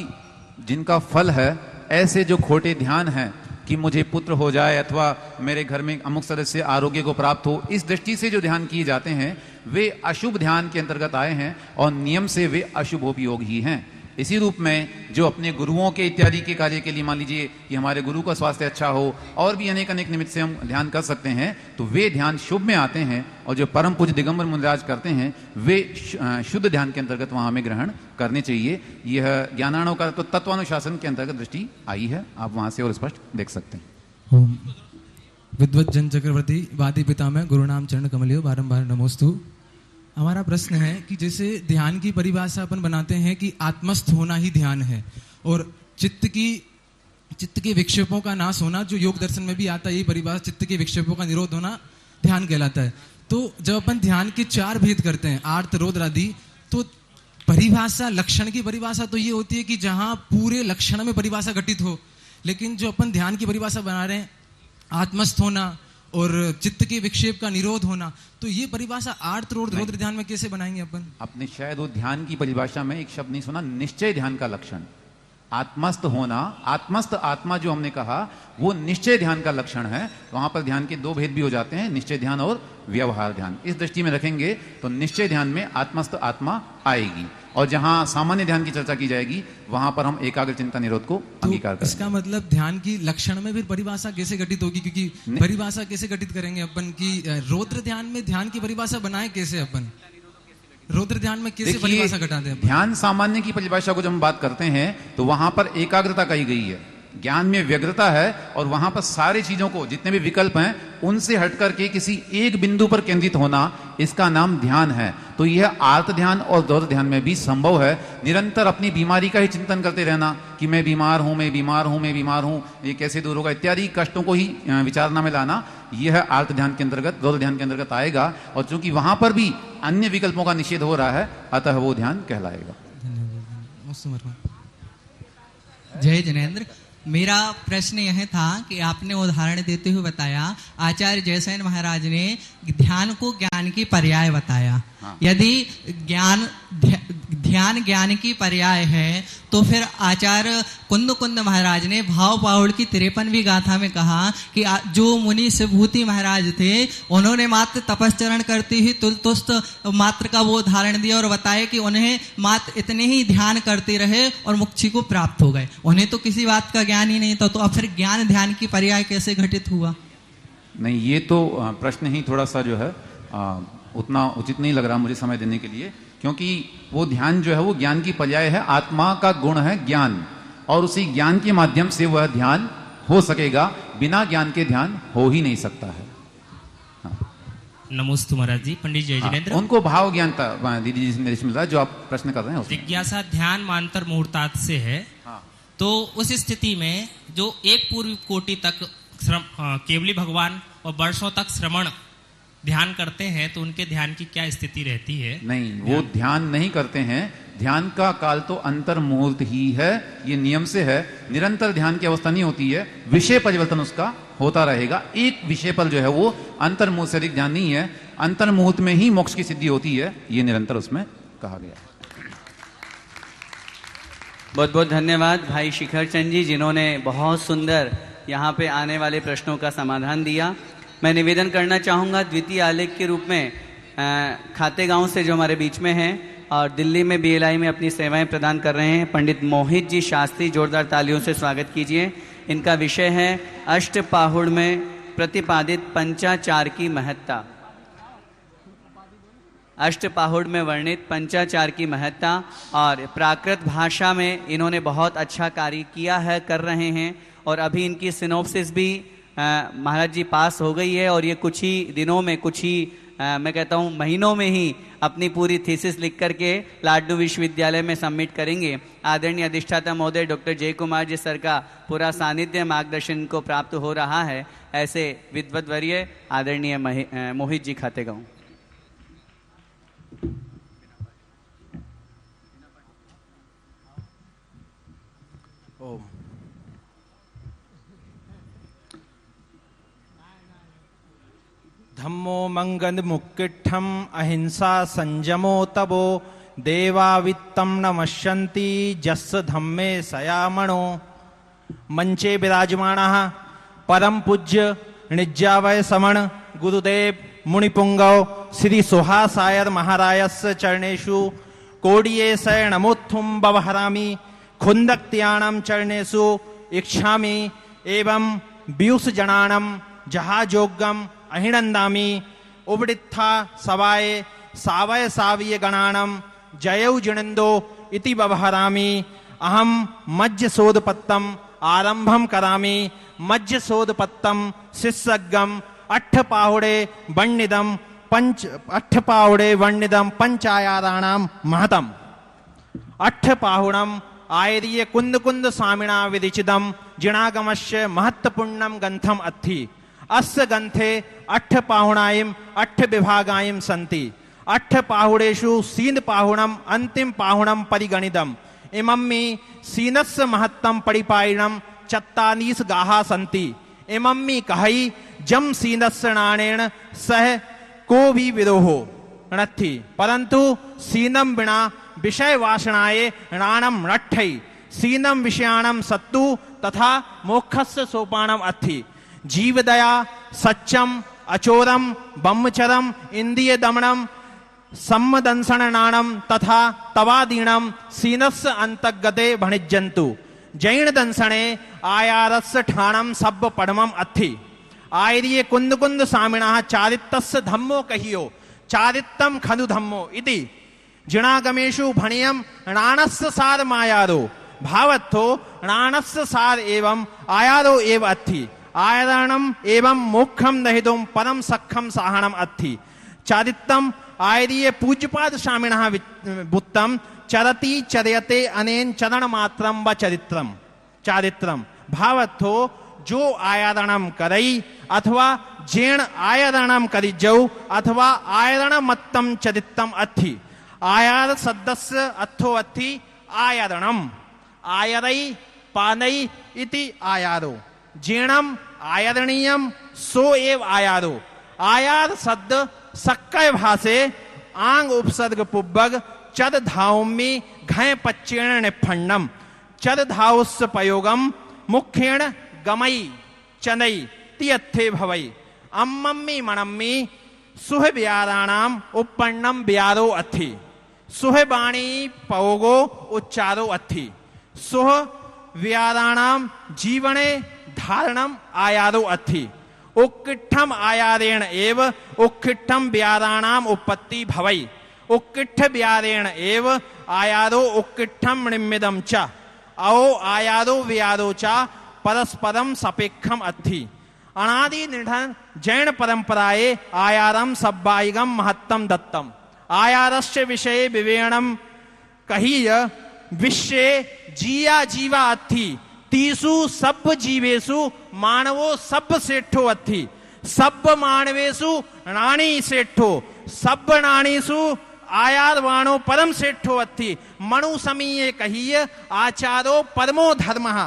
जिनका फल है, ऐसे जो खोटे ध्यान हैं कि मुझे पुत्र हो जाए अथवा मेरे घर में अमुक सदस्य आरोग्य को प्राप्त हो, इस दृष्टि से जो ध्यान किए जाते हैं वे अशुभ ध्यान के अंतर्गत आए हैं और नियम से वे अशुभोपयोग ही हैं। इसी रूप में जो अपने गुरुओं के इत्यादि के कार्य के लिए, मान लीजिए कि हमारे गुरु का स्वास्थ्य अच्छा हो, और भी अनेक अनेक निमित्त से हम ध्यान कर सकते हैं, तो वे ध्यान शुभ में आते हैं। और जो परम पूज्य दिगंबर मुनिराज करते हैं वे शुद्ध ध्यान के अंतर्गत वहां हमें ग्रहण करने चाहिए। यह ज्ञानाणों का तो तत्वानुशासन के अंतर्गत दृष्टि आई है, आप वहां से और स्पष्ट देख सकते हैं। विद्वत जन चक्रवर्ती वादी पिता में गुरु नाम चरण कमलियो बारंबार नमोस्तु। हमारा प्रश्न है कि जैसे ध्यान की परिभाषा अपन बनाते हैं कि आत्मस्थ होना ही ध्यान है, और चित्त के विक्षेपों का नाश होना, जो योग दर्शन में भी आता है, ये परिभाषा चित्त के विक्षेपों का निरोध होना ध्यान कहलाता है। तो जब अपन ध्यान के 4 भेद करते हैं, आर्त, रौद्र आदि, तो परिभाषा, लक्षण की परिभाषा तो ये होती है कि जहां पूरे लक्षण में परिभाषा घटित हो, लेकिन जो अपन ध्यान की परिभाषा बना रहे हैं, आत्मस्थ होना और चित्त के विक्षेप का निरोध होना, तो ये परिभाषा आर्त, रौद्र ध्यान में कैसे बनाएंगे अपन? आपने शायद वो ध्यान की परिभाषा में एक शब्द नहीं सुना, निश्चय ध्यान का लक्षण। आत्मस्थ होना, आत्मस्थ आत्मा जो हमने कहा, वो निश्चय ध्यान का लक्षण है। वहां पर ध्यान के 2 भेद भी हो जाते हैं, निश्चय ध्यान और व्यवहार ध्यान। इस दृष्टि में रखेंगे तो निश्चय ध्यान में आत्मस्थ आत्मा आएगी, और जहां सामान्य ध्यान की चर्चा की जाएगी वहां पर हम एकाग्र चिंता निरोध को अंगीकार करेंगे। इसका मतलब ध्यान की लक्षण में फिर परिभाषा कैसे घटित होगी? क्योंकि परिभाषा कैसे घटित करेंगे अपन की? रौद्र ध्यान में ध्यान की परिभाषा बनाए कैसे अपन? रौद्र ध्यान में कैसे परिभाषा घटाते हैं? ध्यान सामान्य की परिभाषा को जब हम बात करते हैं तो वहां पर एकाग्रता कही गई है, ज्ञान में व्यग्रता है और वहां पर सारी चीजों को, जितने भी विकल्प हैं, उनसे हट करके किसी एक बिंदु पर केंद्रित होना, इसका नाम ध्यान है। तो यह आर्त ध्यान और दौर ध्यान में भी संभव है। निरंतर अपनी बीमारी का ही चिंतन करते रहना कि मैं बीमार हूं, मैं बीमार हूं, मैं बीमार हूं, ये कैसे दूर होगा, इत्यादि कष्टों को ही विचारना में लाना, यह आर्त ध्यान के अंतर्गत, दौर ध्यान के अंतर्गत आएगा। और चूंकि वहां पर भी अन्य विकल्पों का निषेध हो रहा है, अतः वो ध्यान कहलाएगा। जय जिनेंद्र, मेरा प्रश्न यह था कि आपने उदाहरण देते हुए बताया, आचार्य जयसेन महाराज ने ध्यान को ज्ञान की पर्याय बताया। हाँ। यदि ध्यान ज्ञान की पर्याय है तो फिर आचार्य कुंद महाराज ने भाव पाहुड़ की 53वीं गाथा में कहा कि जो मुनि शिवभूति महाराज थे, उन्होंने मात्र तपस्चरण करती ही तुलतुस्त मात्र का वो उदाहरण दिया और बताया कि उन्हें मात्र इतने ही ध्यान करते रहे और मोक्ष को प्राप्त हो गए। उन्हें तो किसी बात का ज्ञान ही नहीं था, तो अब फिर ज्ञान ध्यान की पर्याय कैसे घटित हुआ? नहीं, ये तो प्रश्न ही थोड़ा सा जो है उतना उचित नहीं लग रहा मुझे समय देने के लिए, क्योंकि वो ध्यान जो है वो ज्ञान की पर्याय है। आत्मा का गुण है ज्ञान, और उसी ज्ञान के माध्यम से वह ध्यान हो सकेगा। बिना ज्ञान के ध्यान हो ही नहीं सकता है। नमोस्तु महाराज जी। पंडित जय जिनेंद्र, उनको भाव ज्ञानता दीदी जी से निर्देश मिल रहा है, जो आप प्रश्न कर रहे हैं उसमें। जिज्ञासा ध्यान मांतर मुहूर्तात् से है। हाँ। तो उस स्थिति में जो एक पूर्व कोटि तक केवली भगवान और वर्षों तक श्रवण ध्यान करते हैं, तो उनके ध्यान की क्या स्थिति रहती है? नहीं, वो ध्यान नहीं करते हैं। ध्यान का काल तो अंतर मुहूर्त ही है, ये नियम से है। निरंतर ध्यान की अवस्था नहीं होती है, विषय परिवर्तन उसका होता रहेगा। एक विषय पर जो है वो अंतर मुहूर्त से अधिक ध्यान नहीं है। अंतर मुहूर्त में ही मोक्ष की सिद्धि होती है, ये निरंतर उसमें कहा गया। बहुत बहुत धन्यवाद भाई शिखर चंद जी, जिन्होंने बहुत सुंदर यहाँ पे आने वाले प्रश्नों का समाधान दिया। मैं निवेदन करना चाहूँगा द्वितीय आलेख के रूप में खातेगांव से जो हमारे बीच में हैं और दिल्ली में BLI में अपनी सेवाएं प्रदान कर रहे हैं, पंडित मोहित जी शास्त्री, जोरदार तालियों से स्वागत कीजिए। इनका विषय है अष्टपाहुड़ में प्रतिपादित पंचाचार की महत्ता। अष्टपाहुड़ में वर्णित पंचाचार की महत्ता, और प्राकृत भाषा में इन्होंने बहुत अच्छा कार्य किया है, कर रहे हैं। और अभी इनकी सिनोप्सिस भी महाराज जी पास हो गई है, और ये कुछ ही दिनों में, कुछ ही मैं कहता हूँ महीनों में ही अपनी पूरी थीसिस लिख करके लाडू विश्वविद्यालय में सबमिट करेंगे। आदरणीय अधिष्ठाता महोदय डॉक्टर जय कुमार जी सर का पूरा सानिध्य मार्गदर्शन को प्राप्त हो रहा है। ऐसे विद्वद्वर्य आदरणीय मोहित जी खातेगांव। ओम धम्मो मंगल मुक्किठम अहिंसा संयमो तबो देवा वित्तम नमश्यन्ति जस्स धम्मे सयामणो। मंचे विराजमानः परम पूज्य निज्जावय समण गुरुदेव मुनिपुंगव श्री सुहासायर महारायस्य चरणेषु कोडिये शरणमुत्थुम बवहरामि खुंदक्त्याणम चरणेषु इच्छामि एवं व्यूस जनानम जहाजोग्गम अहिनंदामि उबडित्था सवाय सावय सावीय गणानम जयौ जिणंदो इति बवहरामि। अहम मज्ज सोदपत्तम आरंभम करामि मज्ज सोदपत्तम शिष्यगम अट्ठपाहुड़े वर्णिदम पंचायाराणाम महतम। अट्ठपाहुड़म आयरीय कुंद कुंद स्वामिना विदिचिदम जिणागमस्य महत्वपूर्णम ग्रंथम अत्थि। अस्य ग्रंथे अट्ठपाहुणायम अट्ठ विभागायम सन्ति। अट्ठपाहुड़ेषु सीनपाहुणम अंतिम पाहुणम परिगणितम। इमम्मि सीनस्य महत्तम परिपायनम चत्तानीस गाहा सन्ति। इमम्मि कहई जम सीनस्य नाणेन सह को भी विरोहो नत्थि, परंतु सीनम बिना विषय वासनाए राणम रट्ठई। सीनम विषयाणम सत्तु तथा मोक्षस्य सोपानम अत्थि। जीवदया सच्चम अचोरम ब्रह्मचरम इंद्रिय दमनम सम्मदंसन नाणम तथा तवादीनम सीनस्य अंतर्गते भणिज्यन्तु। जैन दंसने आयारस्य ठाणम सब्ब पडमम अत्थि। आयरीय कुंद कुंद स्वामिनः चारित्तस्य धम्मो कहियो चारित्तम खलु धम्मो इति। जिणागमेषु भणियम राणस्य सार मायारो भावत्थो नाणस्य सार एवं आयारो एव अत्थि आयरणम एवं मोक्षम दहितुम परम सखम साहनम अत्थि चारित्रम आयरीय पूज्यपाद स्वामिनः बुत्तम चरति चर्यते अनेन चरण मात्रम व चरित्रम चारित्रम भावत्थो जो आयरणम करई अथवा जेण आयरणम करी जौ अथवा आयरण मत्तम चरित्रम अत्थि आयार सदस्य अथो अत्थि आयरणम आयरई पानई इति आयारो जेणम आयरणीयम सो एव आयारो आयार शब्द सक्कय भाषे आंग उपसर्ग पुब्बग चद धाउमी घय पच्चेण निफण्णम चद धाउस्य प्रयोगम मुख्येण गमई चनई तियत्थे भवई अम्मम्मी मणम्मी सुह व्याराणाम उपन्नम व्यारो अथि सुह बाणी पयोगो उच्चारो अथि सुह व्याराणाम जीवने धारणम आयारो अथि उक्किठम आयारेण एव उक्किठम व्याराणाम उत्पत्ति भवई उक्किठ व्यारेण एव आयारो उक्किठम निम्मिदम च औ आयारो व्यारो च परस्परम सपेक्षम अथि अनादि निधन जैन परंपराए आयारम सब्बाइगम महत्तम दत्तम आयारस्य विषय विवेणम कहिय विश्वे जिया जीवा अथि तीसु सब जीवेशु मानवो सब सेठो अथि सब मानवेशु राणी सेठो सब राणीसु आयार वाणो परम सेठो अथि मनु समीये कहिय आचारो परमो धर्मः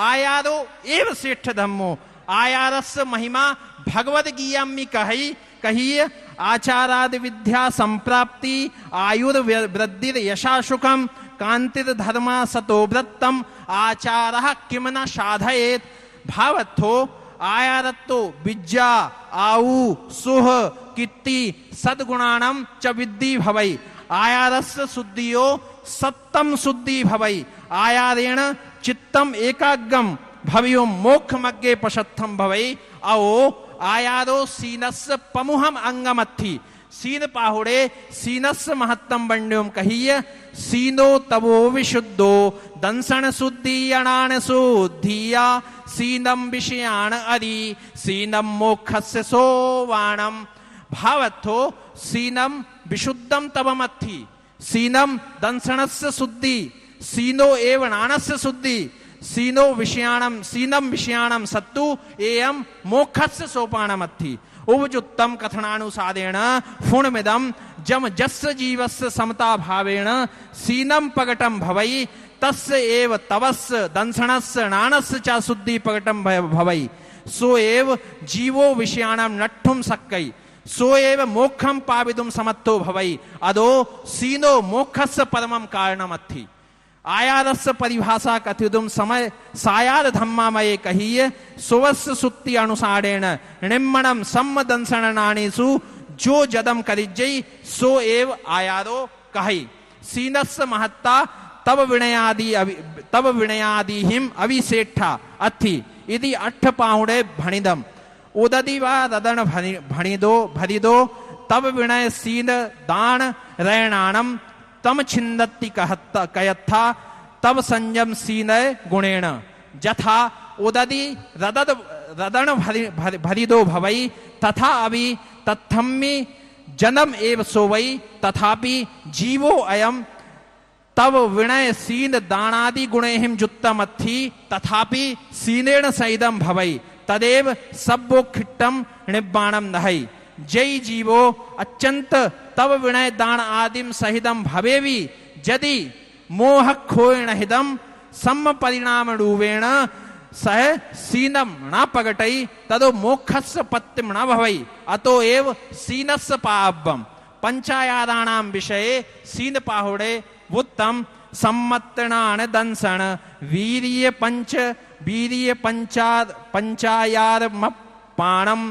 आयारो एव सेठ धर्मो आयारस्य महिमा भगवद गीयम्मि कहिय आचाराद विद्या संप्राप्ति आयुर्वृद्धिर यशाशुकम कांतिर धर्मा सतो व्रतम आचारः किम न साधयेत भावत्थो आयारत्तो विद्या आऊ सुह कीर्ति सद्गुणाणम च विद्धि भवई आयारस्य शुद्धियो सत्तम शुद्धि भवई आयारेण चित्तम एकाग्रम भवियो मोक्ष मग्गे पशत्थम भवई आओ आयारो सीनस्य पमुहम अंगमत्थि सीन पाहुड़े सीनस्य महत्तम बंड्योम कहिय सीनो तवो विशुद्धो दंसन शुद्धि अणान शुद्धिया सीनम विषयाण अरि सीनम मोक्षस्य सोवाणम भावत्थो सीनम विशुद्धम तवमत्थि सीनम दंसनस्य शुद्धि सीनो एव नाणस्य शुद्धि सीनो विषयाणम सीनम विषयाणम सत्तु एयम मोक्षस्य सोपानमत्थि उपजुत्तम कथनानुसारेण फुणमिदम जम जस्य जीवस्य समता भावेण सीनम पगटम भवई तस्य एव तवस्य दंसनस्य नाणस्य च शुद्धि पगटम भवई सो एव जीवो विषयाणम नट्ठुम सक्कई सो एव मोक्षम पावितुम समर्थो भवई अदो सीनो मोक्षस्य परमम कारणमत्थि आयारस्य परिभाषा कथितुम समय सायार धम्मामये कहिय सुवस्य सुक्ति अनुसारेण निम्मणम सम्मदंसन नाणीसु जो जदम करिजई सो एव आयारो कहि सीनस्य महत्ता तब विनयादि हिम अविसेठा अथि इति अठ पाहुड़े भणिदम उददि वा रदन भरिदो तब विनय सीन दान रैणाणम तम छिंदत्ति कयत्था तब संयम सीनय गुणेन जथा उददि रदन भरिदो भवई तथा अभी तत्थम्मि जन्म एव सोवई तथापि जीवो अयम तब विनय सीन दानादि गुणेहिम जुत्तमत्थि तथापि सीनेन सहिदम भवई तदेव सब्बोखिट्टम निब्बाणम नहै जय जीवो अत्यंत तब विनय दान आदिम सहिदम भवेवि यदि मोह खोयण हिदम सम परिणाम रूपेण सह सीनम न पगटई तदो मोक्षस्य पत्तिम न भवई अतो एव सीनस्य पावम पंचायाराणाम विषये सीन पाहुड़े उत्तम सम्मतनान दंसन वीर्य पंचायार पाणम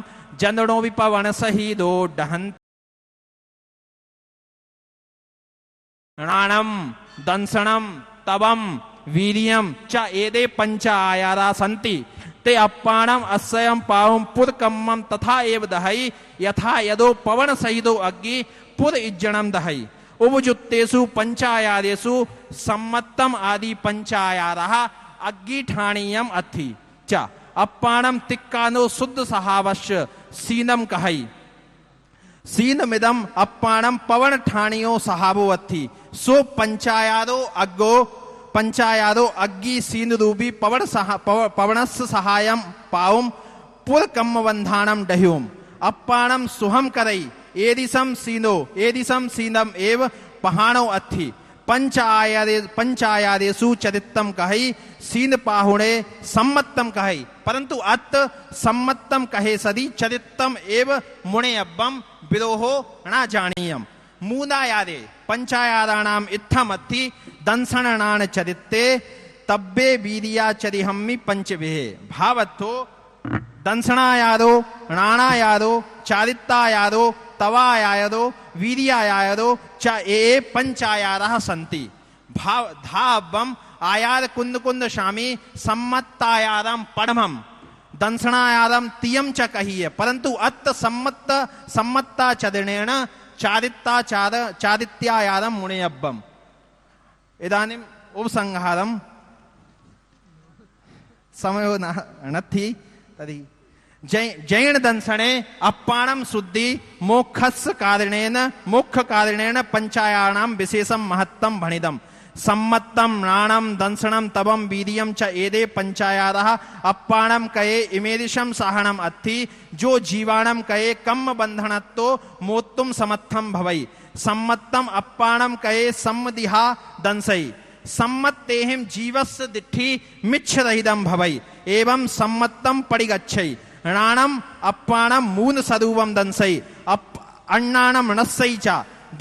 जननो विपवन सहिदो डहंत नाणम दंसनम तवम वीर्यम च एदे पंच आयारा सन्ति ते अप्पाणम अस्यम पावम पुरकम्मम तथा एव दहई यथा यदो पवन सहिदो अग्नि पुर इज्जणम दहई उपजुत्तेषु पंचायादेषु सम्मतम आदि पंचायारः अग्गिठाणीयम अथि च अप्पाणम तिक्कानो शुद्ध सहावश्य सीनम कहई सीनमिदम अप्पाणम पवन ठाणियो सहावो अथि सो पंचायादो अग्गी सीन रूपी पवनस सहायम पावम पुर कम्म बंधानम डह्युम अप्पाणम सुहम करई एदिसम सीनम एव पहाणो अथि पंचायादेषु चरितम कहई सीन पाहुणे सम्मतम कहई परंतु अत सम्मतम कहे सदी चरितम एव मुणे अब्बम विरोहो न जानीयम मूनायादे पंचायादानाम इत्थम अथि दंसनान चरित्ते तब्बे वीर्याचरिहम्मि पंचभिः भावत्थो दंसनायादो नाणायादो चारित्तायादो तवायादो वीर्यायादो च ए पंचायारः सन्ति भाव धावम आयाद कुंद कुंद शामी सम्मत्तायादम परमम दंसनायादम तियम च कहिए परंतु अत्त सम्मत्ता चरणेन चारित्यायादम मुने अब्बम इदानीम उपसंहारम समयो नथि तर्हि जैन दंसने अप्पाणम शुद्धि मोक्षस्य कारणेन पंचायानाम विशेषम महत्तम भणिदम सम्मत्तम नाणम दंसनम तबम वीर्यम च एदे पंचायारः अप्पाणम कये इमेदिशम साहनम अथि जो जीवाणम कये कम्म बंधनत्तो मोत्तुम समर्थम भवई सम्मत्तम अप्पाणम कये सम्मदिहा दंसई सम्मत्तेहिम जीवस्य दिट्ठी मिच्छ रहिदम भवई एवं सम्मत्तम परिगच्छई नाणम अप्पाणम मून सरूपम दंसई अन्नाणम नस्सई च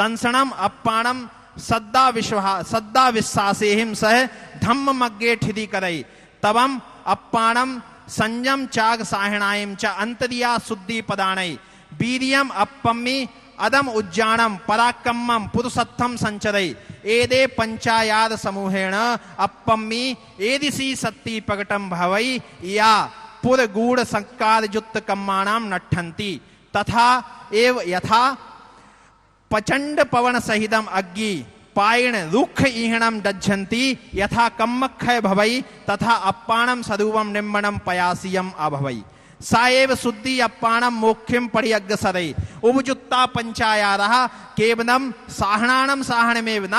दंसनम अप्पाणम सद्दा विश्वासेहिम सह धम्म मग्गे ठिदी करई तबम अप्पाणम संयम चाग साहिणायम च अंतरिया शुद्धि पदानई वीर्यम अप्पम्मि अदम उज्जानम पराक्रमम पुरुषत्थम संचरई एदे पंचायाद समूहेण अप्पम्मि एदिसी सत्ति प्रकटम भवई या पुर गूढ़ संकार युक्त कम्मानाम नठन्ति तथा एव यथा प्रचंड पवन सहितम अग्नि पायण रुक्ष ईहणम दज्जन्ति यथा कम्मक्षय भवई तथा अप्पाणम सरूपम निम्बनम पयासियम अभवई साएव शुद्धि अप्पाणम मोक्षम परियग्गसरै उपजुत्ता पंचायारः केवलम साहणानम साहणमेव न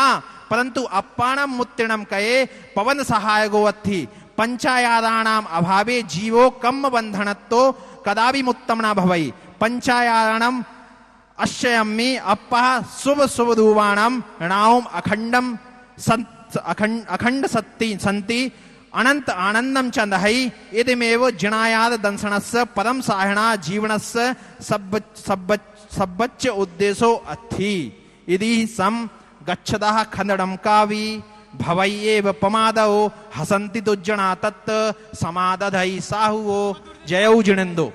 परंतु अप्पाणम मुत्तिणम कये पवन सहायगो अथि पंचायाराणाम अभावे जीवो कम्म बंधनत्तो कदापि मुत्तम न भवई पंचायाराणम अश्यम्मि अप्पः शुभ रूपाणम णाओम अखंड सत्ति संति अनंत आनंदम चंदहै इदमेव जिनायाद दंसनस्य परम साहिणा जीवनस्य सब्बच्च उद्देशो अथि इति सम गच्छतः खंडम कावी भवै एव पमादो हसन्ति दुज्जना तत् समादधै साहुओ जयौ जिनेन्दो।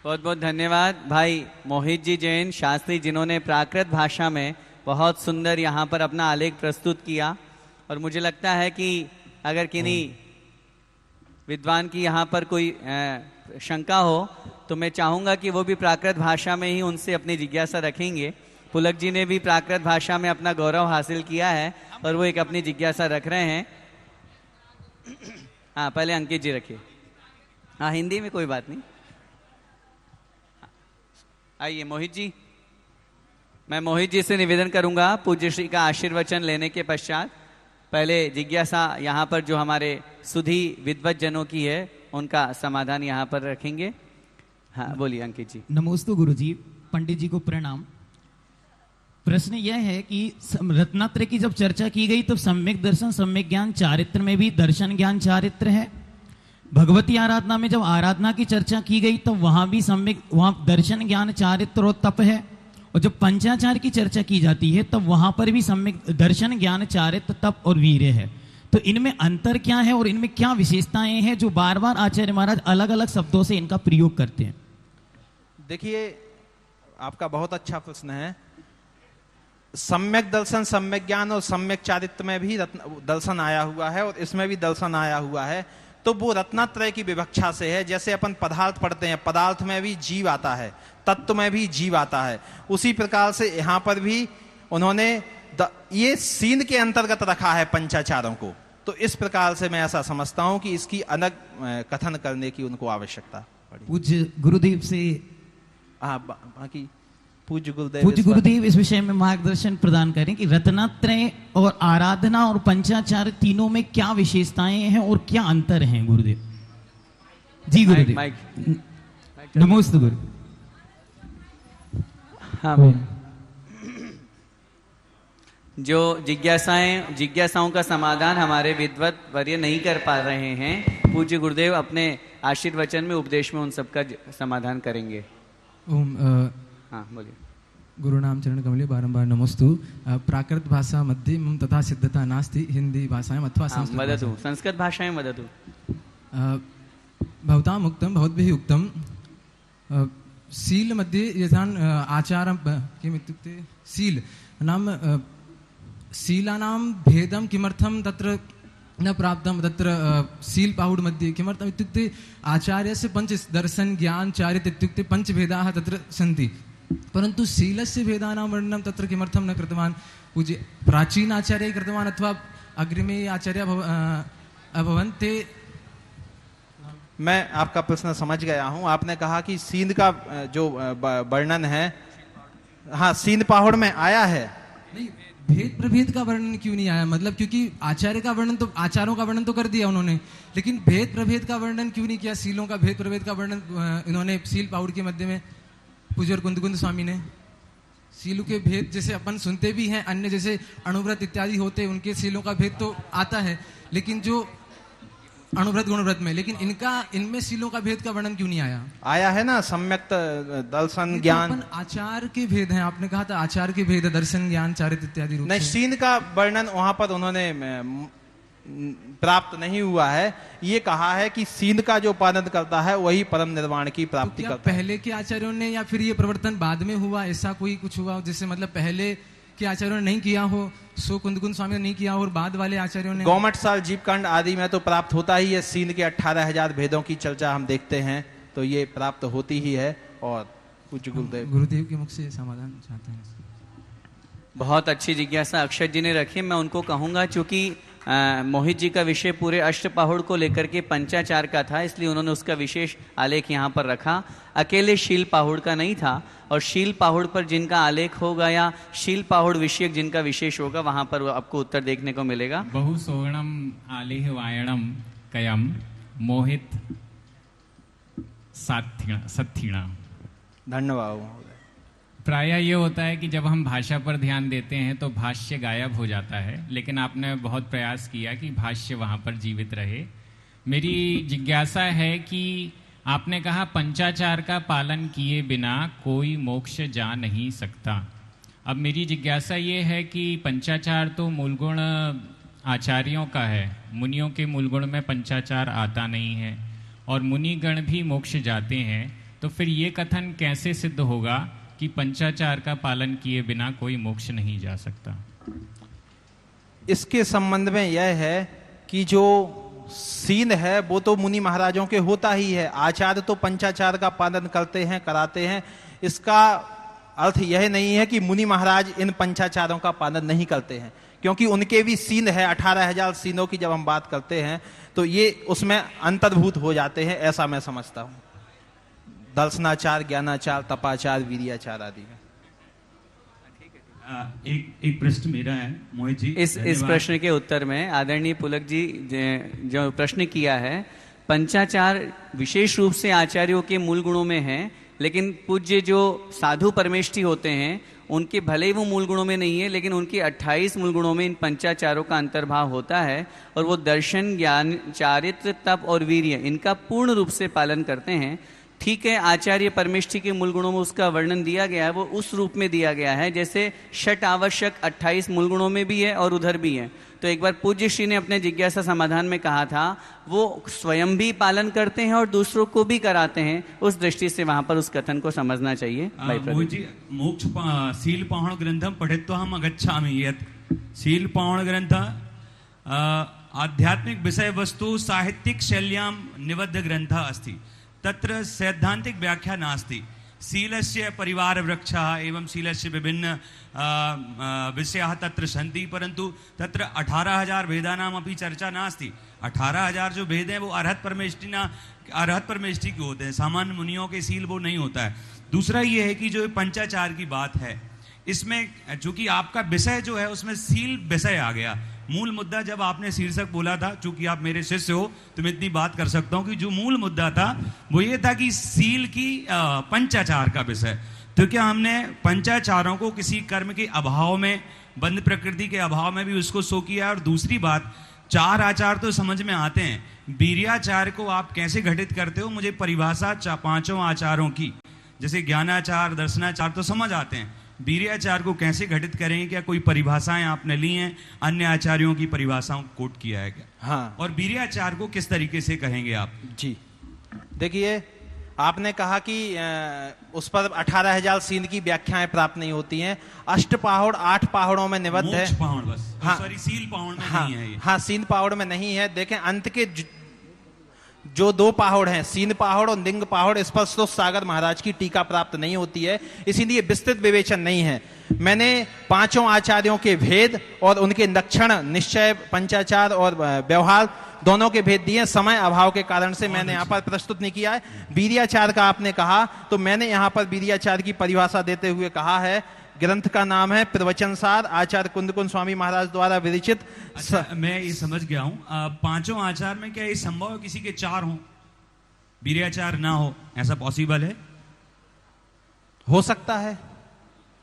बहुत बहुत धन्यवाद भाई मोहित जी जैन शास्त्री जिन्होंने प्राकृत भाषा में बहुत सुंदर यहाँ पर अपना आलेख प्रस्तुत किया और मुझे लगता है कि अगर किन्हीं विद्वान की यहाँ पर कोई शंका हो तो मैं चाहूँगा कि वो भी प्राकृत भाषा में ही उनसे अपनी जिज्ञासा रखेंगे। पुलक जी ने भी प्राकृत भाषा में अपना गौरव हासिल किया है और वो एक अपनी जिज्ञासा रख रहे हैं। हाँ पहले अंकित जी रखिए। हाँ हिंदी में कोई बात नहीं। आइए मोहित जी। मैं मोहित जी से निवेदन करूंगा पूज्य श्री का आशीर्वचन लेने के पश्चात पहले जिज्ञासा यहाँ पर जो हमारे सुधी विद्वत जनों की है उनका समाधान यहाँ पर रखेंगे। हाँ बोलिए अंकित जी। नमोस्तु गुरुजी। पंडित जी को प्रणाम। प्रश्न यह है कि रत्नात्रय की जब चर्चा की गई तब सम्यक दर्शन सम्यक ज्ञान चारित्र में भी दर्शन ज्ञान चारित्र है। भगवती आराधना में जब आराधना की चर्चा की गई तब वहां भी सम्यक वहां दर्शन ज्ञान चारित्र और तप है। और जब पंचाचार की चर्चा की जाती है तब वहां पर भी सम्यक दर्शन ज्ञान चारित्र तप और वीर्य है। तो इनमें अंतर क्या है और इनमें क्या विशेषताएं हैं जो बार बार आचार्य महाराज अलग अलग शब्दों से इनका प्रयोग करते हैं? देखिए आपका बहुत अच्छा प्रश्न है। सम्यक दर्शन सम्यक ज्ञान और सम्यक चारित्र में भी दर्शन आया हुआ है और इसमें भी दर्शन आया हुआ है। तो वो रत्नात्रय की विवक्षा से है। जैसे अपन पदार्थ पढ़ते हैं, पदार्थ में भी जीव आता है, तत्व में भी जीव आता है, उसी प्रकार से यहाँ पर भी उन्होंने ये सीन के अंतर्गत रखा है पंचाचारों को। तो इस प्रकार से मैं ऐसा समझता हूं कि इसकी अलग कथन करने की उनको आवश्यकता पड़ी। पूज्य गुरुदेव से बाकी पूज्य गुरुदेव इस विषय में मार्गदर्शन प्रदान करें कि रत्नात्रय और आराधना और पंचाचार तीनों में क्या विशेषताएं हैं और क्या अंतर हैं गुरुदेव? जी गुरुदेव। नमोस्तु गुरु। हाँ, जो जिज्ञासाओं का समाधान हमारे विद्वत वर्य नहीं कर पा रहे हैं, पूज्य गुरुदेव अपने आशीर्वचन में, उपदेश में उन सबका समाधान करेंगे। हाँ बोलिए। गुरुनाम चरण कमलीय बारंबार नमोस्तु। प्राकृत भाषा मध्ये मम तथा सिद्धता नास्ति, हिंदी भाषायाम् अथवा संस्कृत भाषायां वदतु। भवताम् उक्तं, भवद्भिः उक्तं सील मध्ये यथान् आचारं किम् इत्युक्ते सील नाम शीलानां भेदं किमर्थं तत्र न प्राप्तं, तत्र सील पाहुड मध्ये किमर्थम् इत्युक्ते आचार्यस्य पंच दर्शन ज्ञान चारित्र इत्युक्ते पंच भेदाः तत्र सन्ति, परन्तु शीलस्य भेदानां वर्णनं तत्र किमर्थं न कृतवान्? पूज्य प्राचीन आचार्य कृतवान् अथवा अग्रिमे आचार्य अभवन् ते? मैं आपका प्रश्न समझ गया हूं। आपने कहा कि सींध का जो वर्णन है, हाँ सींध पाहुड़ में आया है। नहीं, भेद प्रभेद का वर्णन क्यों नहीं आया? मतलब क्योंकि आचार्य का वर्णन तो, आचारों का वर्णन तो कर दिया उन्होंने, लेकिन भेद प्रभेद का वर्णन क्यों नहीं किया? सीलों का भेद प्रभेद का वर्णन इन्होंने सील पाहुड़ के मध्य में पूज्य कुंद स्वामी ने सीलों के भेद जैसे अपन सुनते भी हैं, अन्य जैसे अणुव्रत इत्यादि होते, उनके सीलों का भेद तो आता है, लेकिन जो अणुव्रत गुणव्रत में, लेकिन इनमें सीलों का भेद का वर्णन क्यों नहीं आया? आया है ना, सम्यक दर्शन ज्ञान। तो आचार के भेद हैं, आपने कहा था आचार के भेद, दर्शन ज्ञान चारित्र इत्यादि रूप। नहीं, सीन का वर्णन वहां पर उन्होंने प्राप्त नहीं हुआ है। ये कहा है कि सीन का जो पालन करता है वही परम निर्वाण की प्राप्ति करता है। पहले के आचार्यों ने या फिर ये प्रवर्तन बाद में हुआ, ऐसा कोई कुछ हुआ जिससे मतलब पहले के आचार्यों ने नहीं किया हो, सो कुंद स्वामी ने नहीं किया और बाद वाले आचार्यों ने? गौमठ साल जीवकांड आदि में तो प्राप्त होता ही है। सीन के 18,000 भेदों की चर्चा हम देखते हैं, तो ये प्राप्त होती ही है। और पूज्य गुरुदेव के मुख से समाधान चाहते हैं। बहुत अच्छी जिज्ञासा अक्षत जी ने रखी। मैं उनको कहूंगा, चूंकि मोहित जी का विषय पूरे अष्टपाहुड़ को लेकर के पंचाचार का था, इसलिए उन्होंने उसका विशेष आलेख यहाँ पर रखा। अकेले शील पाहुड़ का नहीं था, और शील पाहुड़ पर जिनका आलेख होगा या शील पाहुड़ विषयक जिनका विशेष होगा, वहां पर आपको उत्तर देखने को मिलेगा। बहु सोगणम आलेह वायणम कयम मोहित सत्थिणा। धन्यवाद। प्रायः ये होता है कि जब हम भाषा पर ध्यान देते हैं तो भाष्य गायब हो जाता है, लेकिन आपने बहुत प्रयास किया कि भाष्य वहाँ पर जीवित रहे। मेरी जिज्ञासा है कि आपने कहा पंचाचार का पालन किए बिना कोई मोक्ष जा नहीं सकता। अब मेरी जिज्ञासा ये है कि पंचाचार तो मूलगुण आचार्यों का है, मुनियों के मूलगुण में पंचाचार आता नहीं है, और मुनिगण भी मोक्ष जाते हैं, तो फिर ये कथन कैसे सिद्ध होगा कि पंचाचार का पालन किए बिना कोई मोक्ष नहीं जा सकता? इसके संबंध में यह है कि जो सीन है वो तो मुनि महाराजों के होता ही है। आचार्य तो पंचाचार का पालन करते हैं, कराते हैं। इसका अर्थ यह नहीं है कि मुनि महाराज इन पंचाचारों का पालन नहीं करते हैं, क्योंकि उनके भी सीन है। 18,000 सीनों की जब हम बात करते हैं तो ये उसमें अंतर्भूत हो जाते हैं, ऐसा मैं समझता हूं। दर्शनाचार, ज्ञानाचार, तपाचार, वीर्याचार आदि में। एक प्रश्न मेरा है मोहित जी। इस प्रश्न के उत्तर में आदरणीय पुलक जी जो प्रश्न किया है, पंचाचार विशेष रूप से आचार्यों के मूल गुणों में है, लेकिन पूज्य जो साधु परमेष्ठी होते हैं उनके भले ही वो मूल गुणों में नहीं है, लेकिन उनके 28 मूल गुणों में इन पंचाचारों का अंतर्भाव होता है, और वो दर्शन, ज्ञान, चारित्र, तप और वीर्य इनका पूर्ण रूप से पालन करते हैं। ठीक है, आचार्य परमेष्ठी के मूल गुणों में उसका वर्णन दिया गया है, वो उस रूप में दिया गया है जैसे षट आवश्यक 28 मूल गुणों में भी है और उधर भी है। तो एक बार पूज्य श्री ने अपने जिज्ञासा समाधान में कहा था, वो स्वयं भी पालन करते हैं और दूसरों को भी कराते हैं। उस दृष्टि से वहां पर उस कथन को समझना चाहिए। मोक्ष शील पाहुण ग्रंथम पठित्वा हम अगच्छामि। यत् शील पाहुण ग्रंथ आध्यात्मिक विषय वस्तु साहित्यिक शैल्यां निबद्ध ग्रंथः अस्ति, तत्र सैद्धांतिक व्याख्या नास्ति। शीलस्य परिवार वृक्षः एवं शीलस्य विभिन्न विषयाः तत्र सन्ति, परंतु तत्र 18,000 भेदानाम् अपि चर्चा नास्ति। 18,000 जो भेद हैं वो अरहत परमेष्टि के होते हैं, सामान्य मुनियों के शील वो नहीं होता है। दूसरा ये है कि जो पंचाचार की बात है, इसमें चूंकि आपका विषय जो है उसमें शील विषय आ गया। मूल मुद्दा जब आपने शीर्षक बोला था, चूंकि आप मेरे शिष्य हो तो मैं इतनी बात कर सकता हूं कि जो मूल मुद्दा था वो ये था कि शील की पंचाचार का विषय। तो क्या हमने पंचाचारों को किसी कर्म के अभाव में, बंध प्रकृति के अभाव में भी उसको सो किया। और दूसरी बात, 4 आचार तो समझ में आते हैं, वीर्याचार को आप कैसे घटित करते हो, मुझे परिभाषा 5 आचारों की, जैसे ज्ञानाचार, दर्शनाचार तो समझ आते हैं, वीर्याचार को कैसे घटित करेंगे? क्या कोई परिभाषाएं आपने ली हैं, अन्य आचार्यों की परिभाषाओं को कोट किया है क्या? हाँ। और वीर्याचार को किस तरीके से कहेंगे आप? जी देखिए, आपने कहा कि उस पर 18,000 शील की व्याख्याएं प्राप्त नहीं होती हैं। 8 पहाड़ 8 पहाड़ों में निबद्ध है। मोक्ष पहाड़ बस, हाँ, सॉरी शील पहाड़ में हाँ, नहीं है ये। हाँ, शील पहाड़ में नहीं है। देखें, अंत के जो 2 पहाड़ हैं, सीन पहाड़ और लिंग पहाड़, इस पर तो सागर महाराज की टीका प्राप्त नहीं होती है, इसीलिए विस्तृत विवेचन नहीं है। मैंने 5 आचार्यों के भेद और उनके लक्षण, निश्चय, पंचाचार और व्यवहार दोनों के भेद दिए। समय अभाव के कारण से मैंने यहाँ पर प्रस्तुत नहीं किया है। वीर्याचार का आपने कहा, तो मैंने यहाँ पर वीर्याचार की परिभाषा देते हुए कहा है, ग्रंथ का नाम है प्रवचनसार, आचार्य कुंदकुंद स्वामी महाराज द्वारा विरचित। अच्छा, मैं ये समझ गया हूँ। 5 आचार में क्या ये संभव है किसी के 4 हो, वीर्याचार ना हो? ऐसा पॉसिबल है? हो सकता है।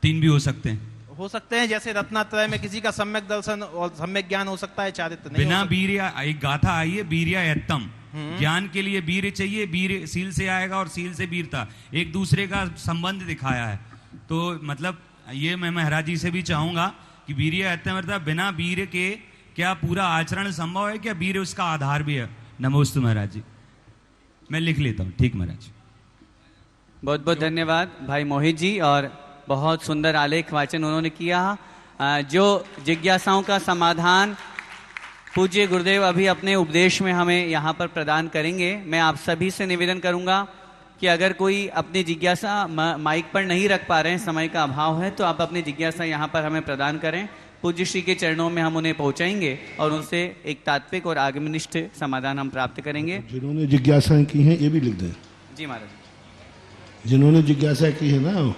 3 भी हो सकते हैं। हो सकते हैं, जैसे रत्नात्रय में किसी का सम्यक दर्शन और सम्यक ज्ञान हो सकता है, चारित्र नहीं। बिना वीर्य, एक गाथा आई है, वीर्यायत्तम, ज्ञान के लिए वीर्य चाहिए, वीर्य शील से आएगा और शील से वीरता, एक दूसरे का संबंध दिखाया है। तो मतलब ये मैं महाराज जी से भी चाहूंगा कि वीर्यायत्तम, बिना वीर्य के क्या पूरा आचरण संभव है? क्या वीर्य उसका आधार भी है? नमोस्तु महाराज जी, मैं लिख लेता हूँ। ठीक महाराज, बहुत बहुत धन्यवाद भाई मोहित जी, और बहुत सुंदर आलेख वाचन उन्होंने किया। जो जिज्ञासाओं का समाधान पूज्य गुरुदेव अभी अपने उपदेश में हमें यहाँ पर प्रदान करेंगे। मैं आप सभी से निवेदन करूँगा कि अगर कोई अपनी जिज्ञासा माइक पर नहीं रख पा रहे हैं, समय का अभाव है, तो आप अपनी जिज्ञासा यहाँ पर हमें प्रदान करें। पूज्य श्री के चरणों में हम उन्हें पहुँचाएंगे और उनसे एक तात्विक और आगमनिष्ठ समाधान हम प्राप्त करेंगे। जिन्होंने जिज्ञासाएं की हैं ये भी लिख दें। जी महाराज, जिन्होंने जिज्ञासा की है ना,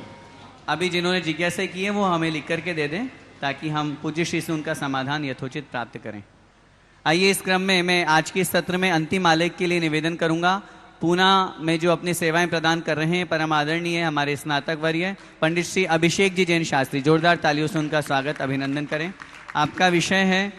अभी जिन्होंने जिज्ञासा की है वो हमें लिख करके दे दें, ताकि हम पूज्य श्री से उनका समाधान यथोचित प्राप्त करें। आइए, इस क्रम में मैं आज के सत्र में अंतिम आलेख के लिए निवेदन करूंगा। पूना में जो अपनी सेवाएं प्रदान कर रहे हैं परम आदरणीय हमारे स्नातक वर्य पंडित श्री अभिषेक जी जैन शास्त्री, जोरदार तालियों से उनका स्वागत, अभिनंदन करें। आपका विषय है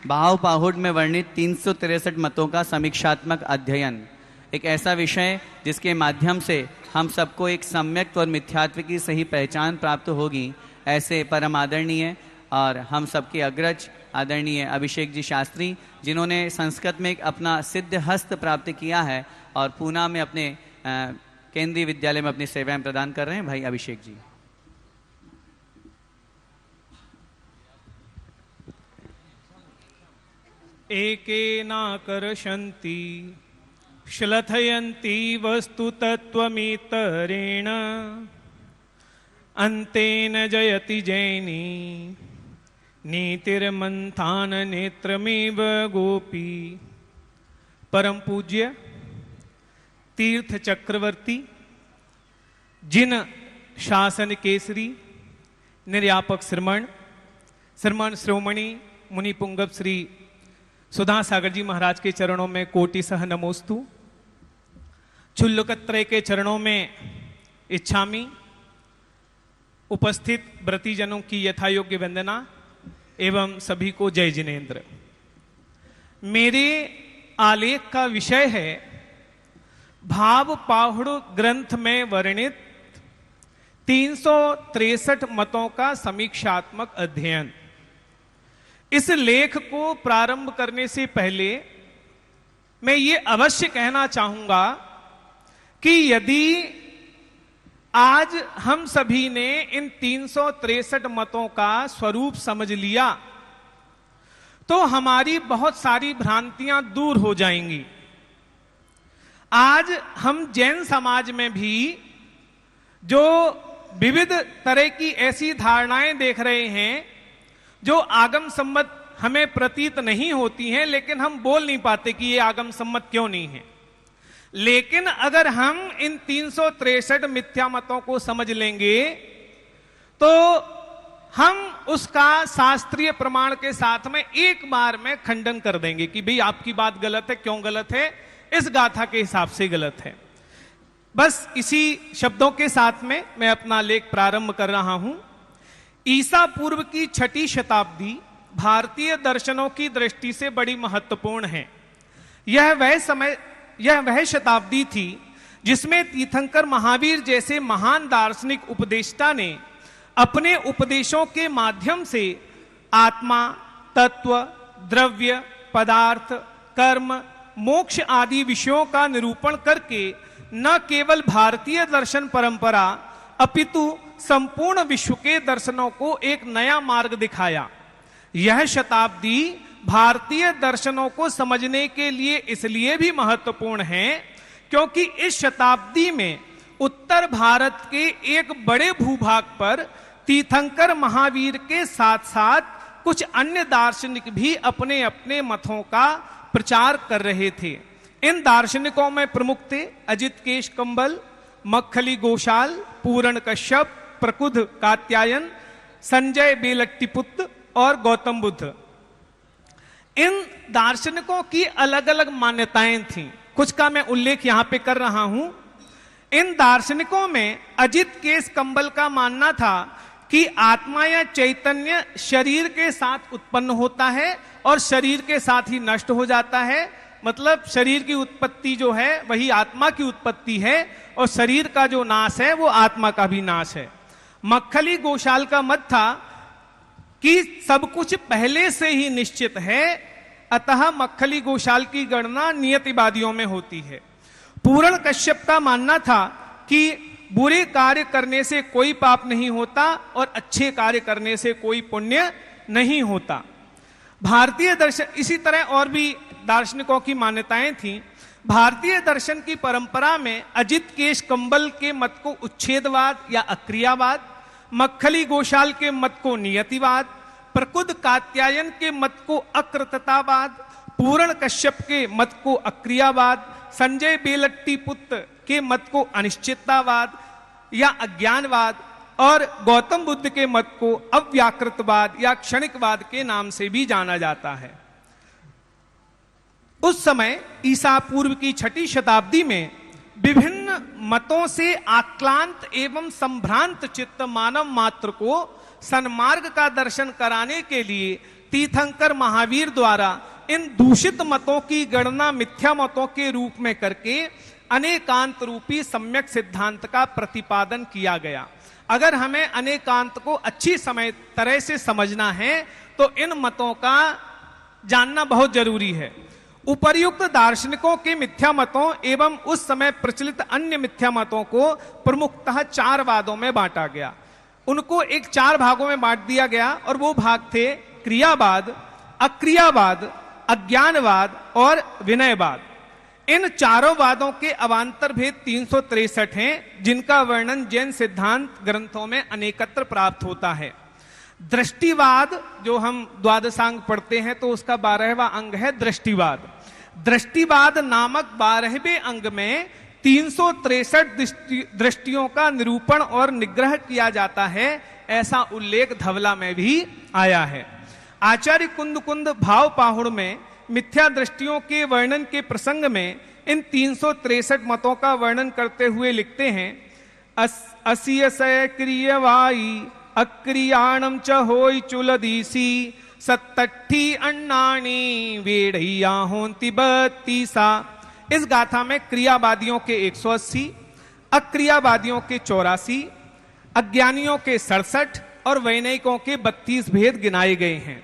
भाव पाहुड़ में वर्णित 363 मतों का समीक्षात्मक अध्ययन। एक ऐसा विषय जिसके माध्यम से हम सबको एक सम्यक और मिथ्यात्व की सही पहचान प्राप्त होगी। ऐसे परम आदरणीय और हम सबके अग्रज आदरणीय अभिषेक जी शास्त्री, जिन्होंने संस्कृत में एक अपना सिद्ध हस्त प्राप्त किया है और पूना में अपने केंद्रीय विद्यालय में अपनी सेवाएं प्रदान कर रहे हैं। भाई अभिषेक जी। एकेनाकर्षन्ति श्लथयन्ति वस्तु तत्त्वमितरेण अन्तेन जयति जैनी नीतिर्मन्थान नेत्रमेव गोपी। परम पूज्य तीर्थ चक्रवर्ती, जिन शासन केसरी निर्यापक श्रमण श्रोमणी मुनि पुंगव श्री सुधा सागर जी महाराज के चरणों में कोटि सह नमोस्तु। छुल्लकत्रय के चरणों में इच्छामी। उपस्थित व्रतीजनों की यथायोग्य वंदना एवं सभी को जय जिनेन्द्र। मेरे आलेख का विषय है भाव पाहुड़ ग्रंथ में वर्णित 363 मतों का समीक्षात्मक अध्ययन। इस लेख को प्रारंभ करने से पहले मैं ये अवश्य कहना चाहूंगा कि यदि आज हम सभी ने इन 363 मतों का स्वरूप समझ लिया तो हमारी बहुत सारी भ्रांतियां दूर हो जाएंगी। आज हम जैन समाज में भी जो विविध तरह की ऐसी धारणाएं देख रहे हैं जो आगम सम्मत हमें प्रतीत नहीं होती हैं, लेकिन हम बोल नहीं पाते कि ये आगम सम्मत क्यों नहीं है। लेकिन अगर हम इन 363 मिथ्या मतों को समझ लेंगे तो हम उसका शास्त्रीय प्रमाण के साथ में एक बार में खंडन कर देंगे कि भाई आपकी बात गलत है। क्यों गलत है? इस गाथा के हिसाब से गलत है। बस इसी शब्दों के साथ में मैं अपना लेख प्रारंभ कर रहा हूं। ईसा पूर्व की 6ठी शताब्दी भारतीय दर्शनों की दृष्टि से बड़ी महत्वपूर्ण है। यह वह शताब्दी थी जिसमें तीर्थंकर महावीर जैसे महान दार्शनिक उपदेष्टा ने अपने उपदेशों के माध्यम से आत्मा, तत्व, द्रव्य, पदार्थ, कर्म, मोक्ष आदि विषयों का निरूपण करके न केवल भारतीय दर्शन परंपरा अपितु संपूर्ण विश्व के दर्शनों को एक नया मार्ग दिखाया। यह शताब्दी भारतीय दर्शनों को समझने के लिए इसलिए भी महत्वपूर्ण है क्योंकि इस शताब्दी में उत्तर भारत के एक बड़े भूभाग पर तीर्थंकर महावीर के साथ साथ कुछ अन्य दार्शनिक भी अपने अपने मतों का प्रचार कर रहे थे। इन दार्शनिकों में प्रमुख थे अजित केश कंबल, मक्खली गोशाल, पूरण कश्यप, प्रकुध कात्यायन, संजय बेलट्टीपुत्र और गौतम बुद्ध। इन दार्शनिकों की अलग अलग मान्यताएं थीं, कुछ का मैं उल्लेख यहां पे कर रहा हूं। इन दार्शनिकों में अजित केश कंबल का मानना था कि आत्मा या चैतन्य शरीर के साथ उत्पन्न होता है और शरीर के साथ ही नष्ट हो जाता है। मतलब शरीर की उत्पत्ति जो है वही आत्मा की उत्पत्ति है और शरीर का जो नाश है वो आत्मा का भी नाश है। मक्खली गोशाल का मत था कि सब कुछ पहले से ही निश्चित है, अतः मक्खली गोशाल की गणना नियतिवादियों में होती है। पूरण कश्यप का मानना था कि बुरे कार्य करने से कोई पाप नहीं होता और अच्छे कार्य करने से कोई पुण्य नहीं होता। भारतीय दर्शन, इसी तरह और भी दार्शनिकों की मान्यताएं थीं। भारतीय दर्शन की परंपरा में अजित केश कंबल के मत को उच्छेदवाद या अक्रियावाद, मक्खली गोशाल के मत को नियतिवाद, प्रकुद कात्यायन के मत को अकृततावाद, पूरण कश्यप के मत को अक्रियावाद, संजय बेलट्टीपुत्र के मत को अनिश्चिततावाद या अज्ञानवाद और गौतम बुद्ध के मत को अव्याकृतवाद या क्षणिकवाद के नाम से भी जाना जाता है। उस समय ईसा पूर्व की 6ठी शताब्दी में विभिन्न मतों से आक्रांत एवं संभ्रांत चित्त मानव मात्र को सन्मार्ग का दर्शन कराने के लिए तीर्थंकर महावीर द्वारा इन दूषित मतों की गणना मिथ्या मतों के रूप में करके अनेकांत रूपी सम्यक सिद्धांत का प्रतिपादन किया गया। अगर हमें अनेकांत को अच्छी तरह से समझना है तो इन मतों का जानना बहुत जरूरी है। उपर्युक्त दार्शनिकों के मिथ्या मतों एवं उस समय प्रचलित अन्य मिथ्या मतों को प्रमुखतः 4 वादों में बांटा गया। उनको एक 4 भागों में बांट दिया गया और वो भाग थे क्रियावाद, अक्रियावाद, अज्ञानवाद और विनयवाद। इन चारों वादों के अवान्तर भेद 363 हैं, जिनका वर्णन जैन सिद्धांत ग्रंथों में अनेकत्र प्राप्त होता है। दृष्टिवाद, जो हम द्वादशांग पढ़ते हैं तो उसका 12वां अंग है दृष्टिवाद। दृष्टिवाद नामक 12वें अंग में 363 दृष्टियों का निरूपण और निग्रह किया जाता है, ऐसा उल्लेख धवला में भी आया है। आचार्य कुंद भाव पाहुड़ में मिथ्या दृष्टियों के वर्णन के प्रसंग में इन 363 मतों का वर्णन करते हुए लिखते हैं, असियसय क्रियवाई अक्रियाणम च होई चुलदीसी सत्तठी अन्नाणी वेढ़िया होंती 32। इस गाथा में क्रियावादियों के 180, अक्रियावादियों के 84, अज्ञानियों के 67 और वैनयिकों के 32 भेद गिनाए गए हैं।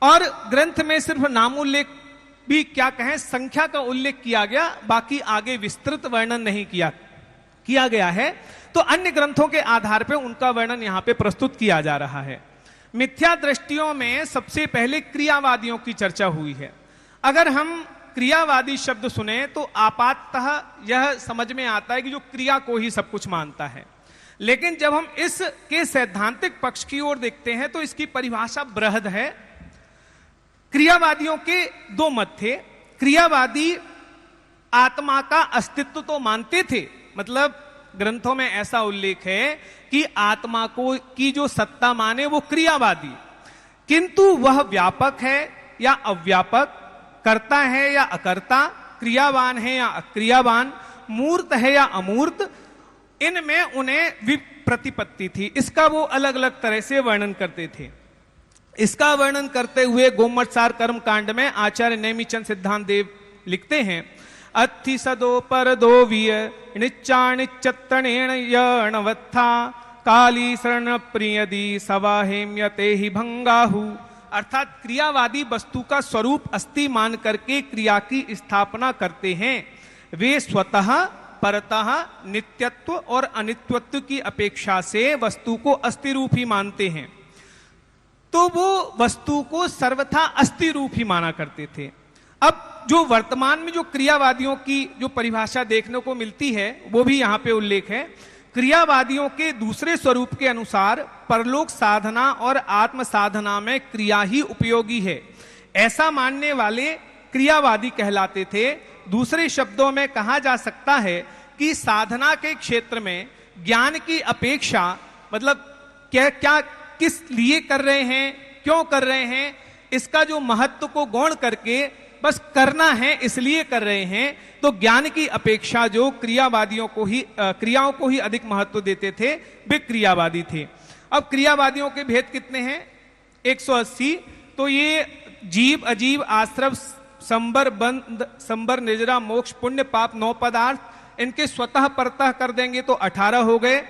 और ग्रंथ में सिर्फ नामोल्लेख भी क्या कहें, संख्या का उल्लेख किया गया, बाकी आगे विस्तृत वर्णन नहीं किया गया है। तो अन्य ग्रंथों के आधार पर उनका वर्णन यहां पे प्रस्तुत किया जा रहा है। मिथ्या दृष्टियों में सबसे पहले क्रियावादियों की चर्चा हुई है। अगर हम क्रियावादी शब्द सुने तो आपातः यह समझ में आता है कि जो क्रिया को ही सब कुछ मानता है, लेकिन जब हम इसके सैद्धांतिक पक्ष की ओर देखते हैं तो इसकी परिभाषा बृहद है। क्रियावादियों के दो मत थे। क्रियावादी आत्मा का अस्तित्व तो मानते थे, मतलब ग्रंथों में ऐसा उल्लेख है कि आत्मा को की जो सत्ता माने वो क्रियावादी, किंतु वह व्यापक है या अव्यापक, करता है या अकर्ता, क्रियावान है या अक्रियावान, मूर्त है या अमूर्त, इनमें उन्हें विप्रतिपत्ति थी। इसका वो अलग अलग तरह से वर्णन करते थे। इसका वर्णन करते हुए गोमतसार कर्म कांड में आचार्य नेमिचंद सिद्धांत देव लिखते हैं, अत्थि सदो परदो विय निच्चानिच्चत्तणेन यणवत्था काली शरण प्रियदी सवाहेम्यते ही भंगाहु। अर्थात क्रियावादी वस्तु का स्वरूप अस्थि मान करके क्रिया की स्थापना करते हैं। वे स्वतः परतः नित्यत्व और अनित्यत्व की अपेक्षा से वस्तु को अस्थि रूप ही मानते हैं, तो वो वस्तु को सर्वथा अस्थि रूप ही माना करते थे। अब जो वर्तमान में जो क्रियावादियों की जो परिभाषा देखने को मिलती है वो भी यहाँ पे उल्लेख है। क्रियावादियों के दूसरे स्वरूप के अनुसार परलोक साधना और आत्म साधना में क्रिया ही उपयोगी है, ऐसा मानने वाले क्रियावादी कहलाते थे। दूसरे शब्दों में कहा जा सकता है कि साधना के क्षेत्र में ज्ञान की अपेक्षा, मतलब क्या किस लिए कर रहे हैं, क्यों कर रहे हैं, इसका जो महत्व को गौण करके बस करना है इसलिए कर रहे हैं, तो ज्ञान की अपेक्षा जो क्रियावादियों को ही क्रियाओं को ही अधिक महत्व देते थे, वे क्रियावादी थे। अब क्रियावादियों के भेद कितने हैं? 180। तो ये जीव, अजीव, आश्रव, संबर, बंध, संबर, निजरा, मोक्ष, पुण्य, पाप, 9 पदार्थ, इनके स्वतः परतः कर देंगे तो 18 हो गए।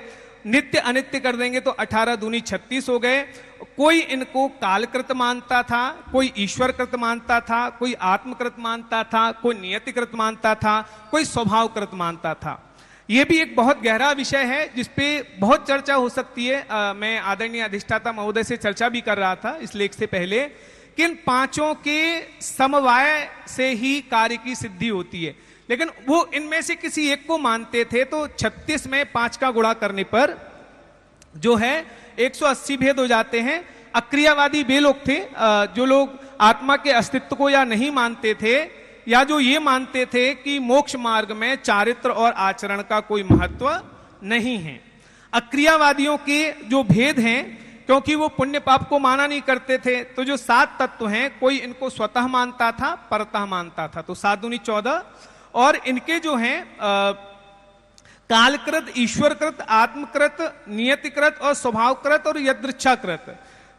नित्य अनित्य कर देंगे तो 18 दूनी 36 हो गए। कोई इनको कालकृत मानता था, कोई ईश्वरकृत मानता था, कोई आत्मकृत मानता था, कोई नियतिकृत मानता था, कोई स्वभावकृत मानता था। यह भी एक बहुत गहरा विषय है जिसपे बहुत चर्चा हो सकती है। मैं आदरणीय अधिष्ठाता महोदय से चर्चा भी कर रहा था इस लेख से पहले कि इन पांचों के समवाय से ही कार्य की सिद्धि होती है, लेकिन वो इनमें से किसी एक को मानते थे तो 36 में 5 का गुणा करने पर जो है 180 भेद हो जाते हैं। अक्रियावादी वे लोग थे जो लोग आत्मा के अस्तित्व को या नहीं मानते थे, या जो ये मानते थे कि मोक्ष मार्ग में चारित्र और आचरण का कोई महत्व नहीं है। अक्रियावादियों के जो भेद हैं, क्योंकि वो पुण्य पाप को माना नहीं करते थे, तो जो 7 तत्व हैं कोई इनको स्वतः मानता था, परतः मानता था, तो 7 दूनी 14। और इनके जो हैं कालकृत, ईश्वरकृत, आत्मकृत, नियतिकृत और स्वभावकृत और यदृच्छाकृत,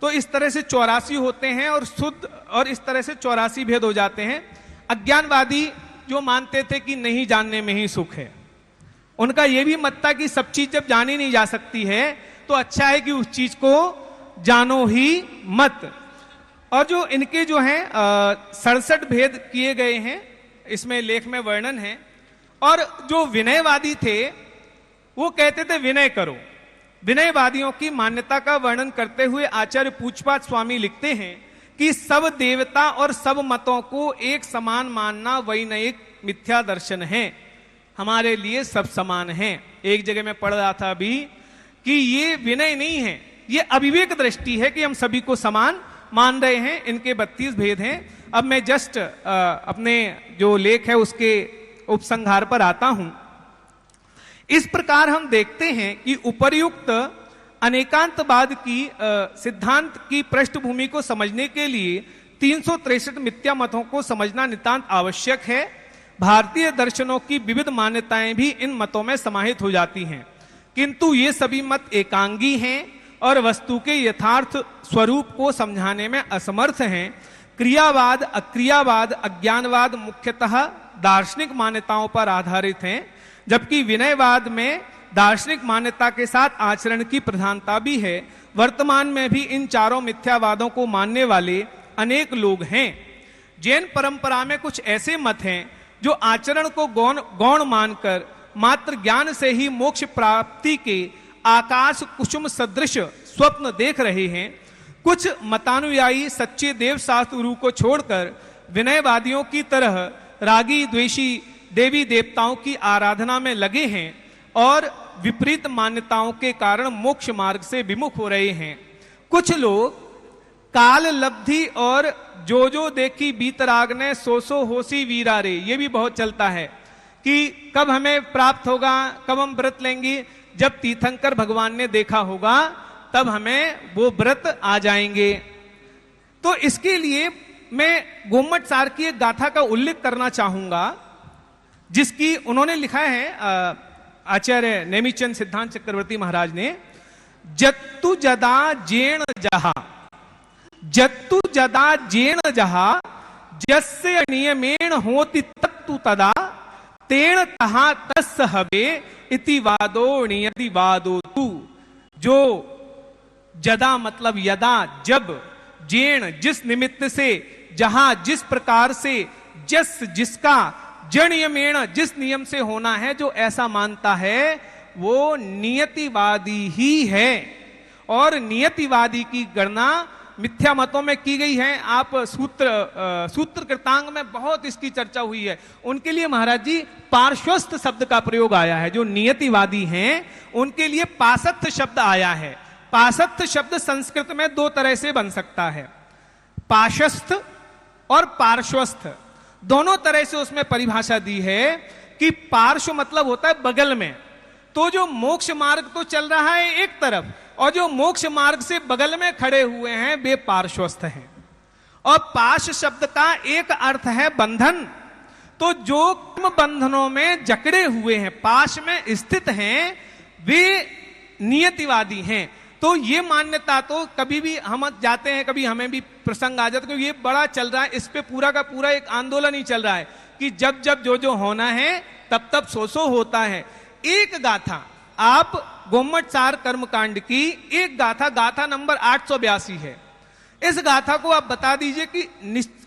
तो इस तरह से 84 होते हैं और शुद्ध, और इस तरह से 84 भेद हो जाते हैं। अज्ञानवादी जो मानते थे कि नहीं जानने में ही सुख है, उनका यह भी मत था कि सब चीज जब जानी नहीं जा सकती है तो अच्छा है कि उस चीज को जानो ही मत। और जो इनके जो हैं 67 भेद किए गए हैं, इसमें लेख में वर्णन है। और जो विनयवादी थे वो कहते थे विनय करो। विनयवादियों की मान्यता का वर्णन करते हुए आचार्य पूछपात स्वामी लिखते हैं कि सब देवता और सब मतों को एक समान मानना वैनयिक मिथ्या दर्शन है, हमारे लिए सब समान हैं। एक जगह मैं पढ़ रहा था अभी कि ये विनय नहीं है, ये अविवेक दृष्टि है कि हम सभी को समान मान रहे हैं। इनके 32 भेद हैं। अब मैं जस्ट अपने जो लेख है उसके उपसंहार पर आता हूं। इस प्रकार हम देखते हैं कि उपर्युक्त अनेकांतवाद की सिद्धांत की पृष्ठभूमि को समझने के लिए 363 मिथ्या मतों को समझना नितांत आवश्यक है। भारतीय दर्शनों की विविध मान्यताएं भी इन मतों में समाहित हो जाती हैं, किंतु ये सभी मत एकांगी हैं और वस्तु के यथार्थ स्वरूप को समझाने में असमर्थ हैं। क्रियावाद, अक्रियावाद, अज्ञानवाद मुख्यतः दार्शनिक मान्यताओं पर आधारित हैं, जबकि विनयवाद में दार्शनिक मान्यता के साथ आचरण की प्रधानता भी है। वर्तमान में भी इन चारों मिथ्यावादों को मानने वाले अनेक लोग हैं। जैन परंपरा में कुछ ऐसे मत हैं जो आचरण को गौण मानकर मात्र ज्ञान से ही मोक्ष प्राप्ति के आकाश कुसुम सदृश स्वप्न देख रहे हैं। कुछ मतानुयायी सच्चे देव शास्त्र गुरु को छोड़कर विनयवादियों की तरह रागी द्वेषी देवी देवताओं की आराधना में लगे हैं और विपरीत मान्यताओं के कारण मोक्ष मार्ग से विमुख हो रहे हैं। कुछ लोग काल लब्धि और जो देखी बीतराग ने सो होसी वीरारे, ये भी बहुत चलता है कि कब हमें प्राप्त होगा, कब हम व्रत लेंगे। जब तीर्थंकर भगवान ने देखा होगा तब हमें वो व्रत आ जाएंगे। तो इसके लिए मैं गोमट सार की एक गाथा का उल्लेख करना चाहूंगा, जिसकी उन्होंने लिखा है आचार्य नेमिचंद सिद्धांत चक्रवर्ती महाराज ने। जत्तु जदा जेण जहा, जत्तु जदा जेण जहा, जस्य नियमेण होति तत्तु तदा, तेण तहा तस्स हवे इति वादो नियति वादो तु। जो जदा मतलब यदा, जब, जेण जिस निमित्त से, जहां जिस प्रकार से, जस जिसका, जनियमेण जिस नियम से होना है, जो ऐसा मानता है वो नियतिवादी ही है। और नियतिवादी की गणना मिथ्या मतों में की गई है। आप सूत्र कृतांग में बहुत इसकी चर्चा हुई है। उनके लिए महाराज जी पार्श्वस्थ शब्द का प्रयोग आया है। जो नियतिवादी हैं उनके लिए पाशस्थ शब्द आया है। पाशस्थ शब्द संस्कृत में दो तरह से बन सकता है, पाशस्थ और पार्श्वस्थ, दोनों तरह से उसमें परिभाषा दी है कि पार्श्व मतलब होता है बगल में। तो जो मोक्ष मार्ग तो चल रहा है एक तरफ, और जो मोक्ष मार्ग से बगल में खड़े हुए हैं वे पार्श्वस्थ हैं। और पाश शब्द का एक अर्थ है बंधन। तो जो बंधनों में जकड़े हुए हैं, पाश में स्थित हैं, वे नियतिवादी हैं। तो ये मान्यता तो कभी भी हम जाते हैं, कभी हमें भी प्रसंग आ जाता है, क्योंकि ये बड़ा चल रहा है, इस पे पूरा का पूरा एक आंदोलन ही चल रहा है कि जब जब जो होना है तब तब सो होता है। एक गाथा आप गोमट सार कर्मकांड की एक गाथा, गाथा नंबर 882 है। इस गाथा को आप बता दीजिए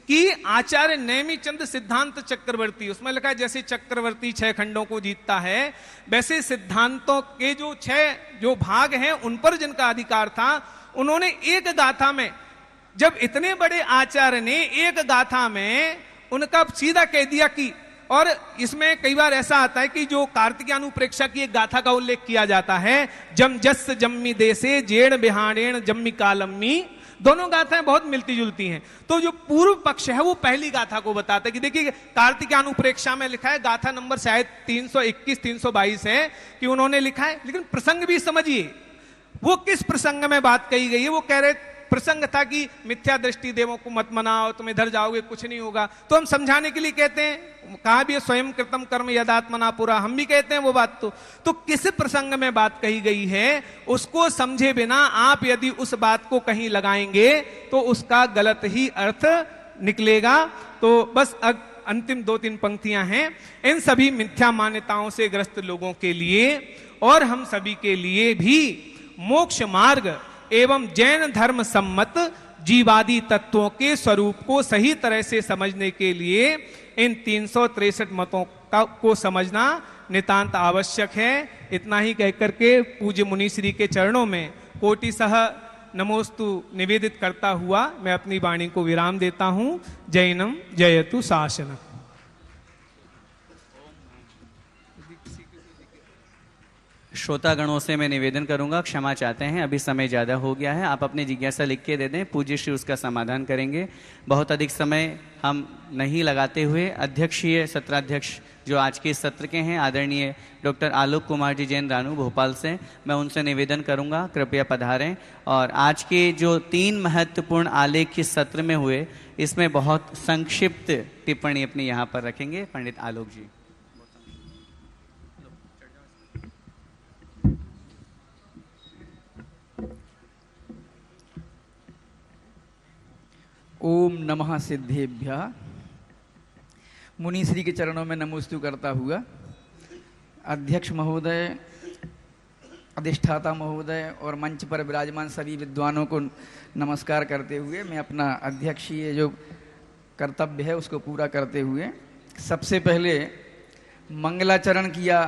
कि आचार्य नेमिचंद सिद्धांत चक्रवर्ती, उसमें लिखा है जैसे चक्रवर्ती 6 खंडों को जीतता है, वैसे सिद्धांतों के जो 6 भाग हैं उन पर जिनका अधिकार था, उन्होंने एक गाथा में, जब इतने बड़े आचार्य ने एक गाथा में उनका सीधा कह दिया कि, और इसमें कई बार ऐसा आता है कि जो कार्तिकानुप्रेक्षा की एक गाथा का उल्लेख किया जाता है, जम जस जम्मी देसे जेण बिहाणेण जम्मी कालम्मी, दोनों गाथाएं बहुत मिलती जुलती हैं। तो जो पूर्व पक्ष है वो पहली गाथा को बताता है कि देखिए कार्तिकानुप्रेक्षा में लिखा है, गाथा नंबर शायद 321-322 है कि उन्होंने लिखा है, लेकिन प्रसंग भी समझिए वो किस प्रसंग में बात कही गई है। वो कह रहे प्रसंग था कि मिथ्या दृष्टि देवों को मत मनाओ, तुम इधर जाओगे कुछ नहीं होगा। तो हम समझाने के लिए कहते हैं, कहा भी है स्वयं कृतम कर्म यदात्मना पुरा, हम भी कहते हैं वो बात। तो किस प्रसंग में बात कही गई है उसको समझे बिना आप यदि उस बात को कहीं लगाएंगे तो उसका गलत ही अर्थ निकलेगा। तो बस अंतिम 2-3 पंक्तियां हैं इन सभी मिथ्या मान्यताओं से ग्रस्त लोगों के लिए और हम सभी के लिए भी मोक्ष मार्ग एवं जैन धर्म सम्मत जीवादी तत्वों के स्वरूप को सही तरह से समझने के लिए इन 363 मतों को समझना नितांत आवश्यक है। इतना ही कहकर के पूज्य मुनिश्री के चरणों में कोटिशः नमोस्तु निवेदित करता हुआ मैं अपनी वाणी को विराम देता हूं। जैनम जयतु शासनम। श्रोतागणों से मैं निवेदन करूंगा, क्षमा चाहते हैं, अभी समय ज़्यादा हो गया है। आप अपनी जिज्ञासा लिख के दे दें, पूज्य श्री उसका समाधान करेंगे। बहुत अधिक समय हम नहीं लगाते हुए अध्यक्षीय सत्राध्यक्ष जो आज के सत्र के हैं आदरणीय डॉक्टर आलोक कुमार जी जैन रानू भोपाल से, मैं उनसे निवेदन करूंगा कृपया पधारें। और आज के जो 3 महत्वपूर्ण आलेख्य सत्र में हुए, इसमें बहुत संक्षिप्त टिप्पणी अपनी यहाँ पर रखेंगे पंडित आलोक जी। ओम नमः सिद्धेभ्यः। मुनिश्री के चरणों में नमोस्तु करता हुआ अध्यक्ष महोदय, अधिष्ठाता महोदय और मंच पर विराजमान सभी विद्वानों को नमस्कार करते हुए मैं अपना अध्यक्षीय जो कर्तव्य है उसको पूरा करते हुए सबसे पहले मंगलाचरण किया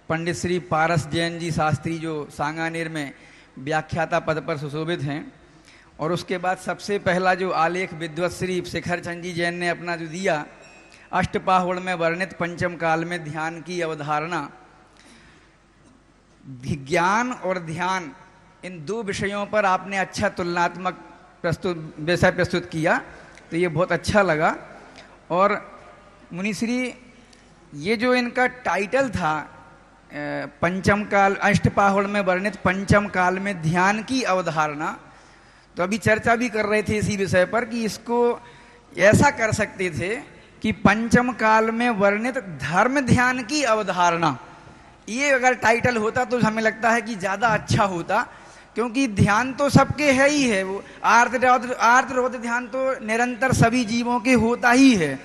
पंडित श्री पारस जैन जी शास्त्री जो सांगानेर में व्याख्याता पद पर सुशोभित हैं, और उसके बाद सबसे पहला जो आलेख विद्वत श्री शिखर चंद जी जैन ने अपना जो दिया, अष्टपाहुड़ में वर्णित पंचम काल में ध्यान की अवधारणा, ज्ञान और ध्यान इन दो विषयों पर आपने अच्छा तुलनात्मक विषय प्रस्तुत किया, तो ये बहुत अच्छा लगा। और मुनिश्री ये जो इनका टाइटल था पंचम काल, अष्टपाहुड़ में वर्णित पंचम काल में ध्यान की अवधारणा, तो अभी चर्चा भी कर रहे थे इसी विषय पर कि इसको ऐसा कर सकते थे कि पंचम काल में वर्णित धर्म ध्यान की अवधारणा, ये अगर टाइटल होता तो हमें लगता है कि ज़्यादा अच्छा होता, क्योंकि ध्यान तो सबके है ही है। वो आर्त ध्यान तो निरंतर सभी जीवों के होता ही है,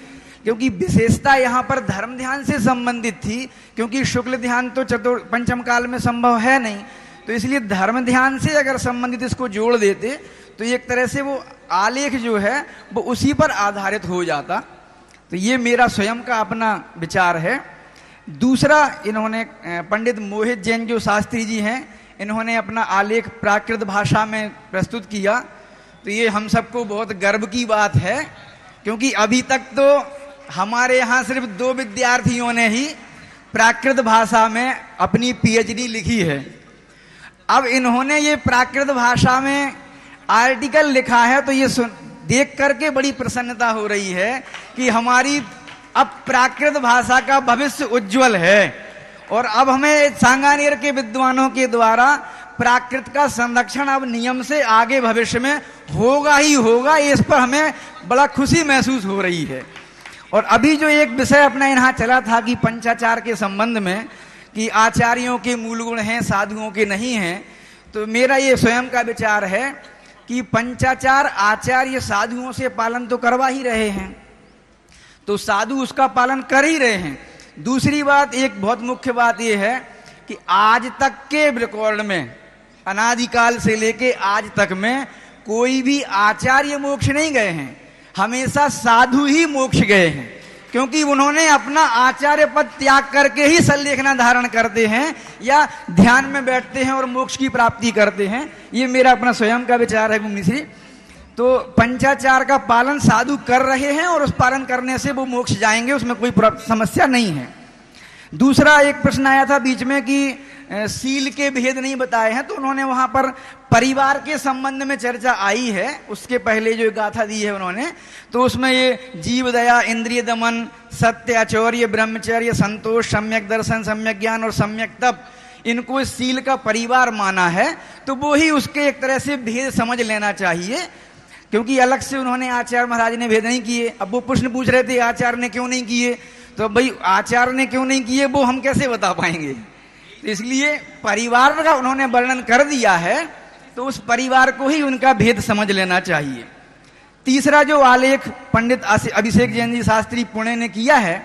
क्योंकि विशेषता यहाँ पर धर्म ध्यान से संबंधित थी, क्योंकि शुक्ल ध्यान तो पंचम काल में संभव है नहीं, तो इसलिए धर्म ध्यान से अगर संबंधित इसको जोड़ देते तो एक तरह से वो आलेख जो है वो उसी पर आधारित हो जाता। तो ये मेरा स्वयं का अपना विचार है। दूसरा, इन्होंने पंडित मोहित जैन जो शास्त्री जी हैं, इन्होंने अपना आलेख प्राकृत भाषा में प्रस्तुत किया, तो ये हम सबको बहुत गर्व की बात है, क्योंकि अभी तक तो हमारे यहाँ सिर्फ 2 विद्यार्थियों ने ही प्राकृत भाषा में अपनी पीएचडी लिखी है। अब इन्होंने ये प्राकृत भाषा में आर्टिकल लिखा है, तो ये देख करके बड़ी प्रसन्नता हो रही है कि हमारी अब प्राकृत भाषा का भविष्य उज्जवल है, और अब हमें सांगानेर के विद्वानों के द्वारा प्राकृत का संरक्षण अब नियम से आगे भविष्य में होगा ही होगा, इस पर हमें बड़ा खुशी महसूस हो रही है। और अभी जो एक विषय अपना यहाँ चला था कि पंचाचार के संबंध में कि आचार्यों के मूल गुण हैं, साधुओं के नहीं हैं, तो मेरा ये स्वयं का विचार है कि पंचाचार आचार्य साधुओं से पालन तो करवा ही रहे हैं, तो साधु उसका पालन कर ही रहे हैं। दूसरी बात, एक बहुत मुख्य बात यह है कि आज तक के रिकॉर्ड में, अनादिकाल से लेके आज तक में कोई भी आचार्य मोक्ष नहीं गए हैं, हमेशा साधु ही मोक्ष गए हैं, क्योंकि उन्होंने अपना आचार्य पद त्याग करके ही संलेखना धारण करते हैं या ध्यान में बैठते हैं और मोक्ष की प्राप्ति करते हैं। ये मेरा अपना स्वयं का विचार है मुनिश्री। तो पंचाचार का पालन साधु कर रहे हैं और उस पालन करने से वो मोक्ष जाएंगे, उसमें कोई समस्या नहीं है। दूसरा एक प्रश्न आया था बीच में कि सील के भेद नहीं बताए हैं, तो उन्होंने वहां पर परिवार के संबंध में चर्चा आई है। उसके पहले जो गाथा दी है उन्होंने, तो उसमें ये जीव दया, इंद्रिय दमन, सत्य, आचौर्य, ब्रह्मचर्य, संतोष, सम्यक दर्शन, सम्यक ज्ञान और सम्यक तप, इनको सील का परिवार माना है। तो वो ही उसके एक तरह से भेद समझ लेना चाहिए, क्योंकि अलग से उन्होंने आचार्य महाराज ने भेद नहीं किए। अब वो प्रश्न पूछ रहे थे आचार्य ने क्यों नहीं किए, तो भाई आचार्य ने क्यों नहीं किए वो हम कैसे बता पाएंगे, तो इसलिए परिवार का उन्होंने वर्णन कर दिया है, तो उस परिवार को ही उनका भेद समझ लेना चाहिए। तीसरा जो आलेख पंडित अभिषेक जैन जी शास्त्री पुणे ने किया है,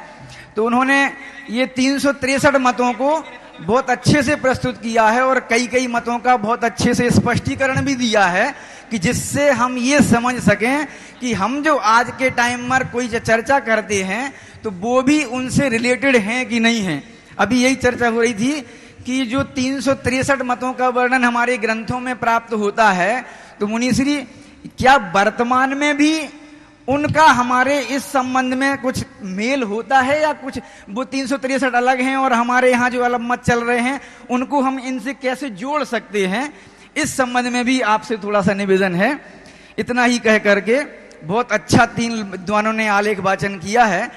तो उन्होंने ये 363 मतों को बहुत अच्छे से प्रस्तुत किया है और कई कई मतों का बहुत अच्छे से स्पष्टीकरण भी दिया है, कि जिससे हम ये समझ सकें कि हम जो आज के टाइम पर कोई चर्चा करते हैं तो वो भी उनसे रिलेटेड हैं कि नहीं है। अभी यही चर्चा हो रही थी कि जो 363 मतों का वर्णन हमारे ग्रंथों में प्राप्त होता है, तो मुनिश्री क्या वर्तमान में भी उनका हमारे इस संबंध में कुछ मेल होता है, या कुछ वो 363 अलग हैं और हमारे यहाँ जो अलग मत चल रहे हैं उनको हम इनसे कैसे जोड़ सकते हैं, इस संबंध में भी आपसे थोड़ा सा निवेदन है। इतना ही कह करके बहुत अच्छा 3 विद्वानों ने आलेख वाचन किया है।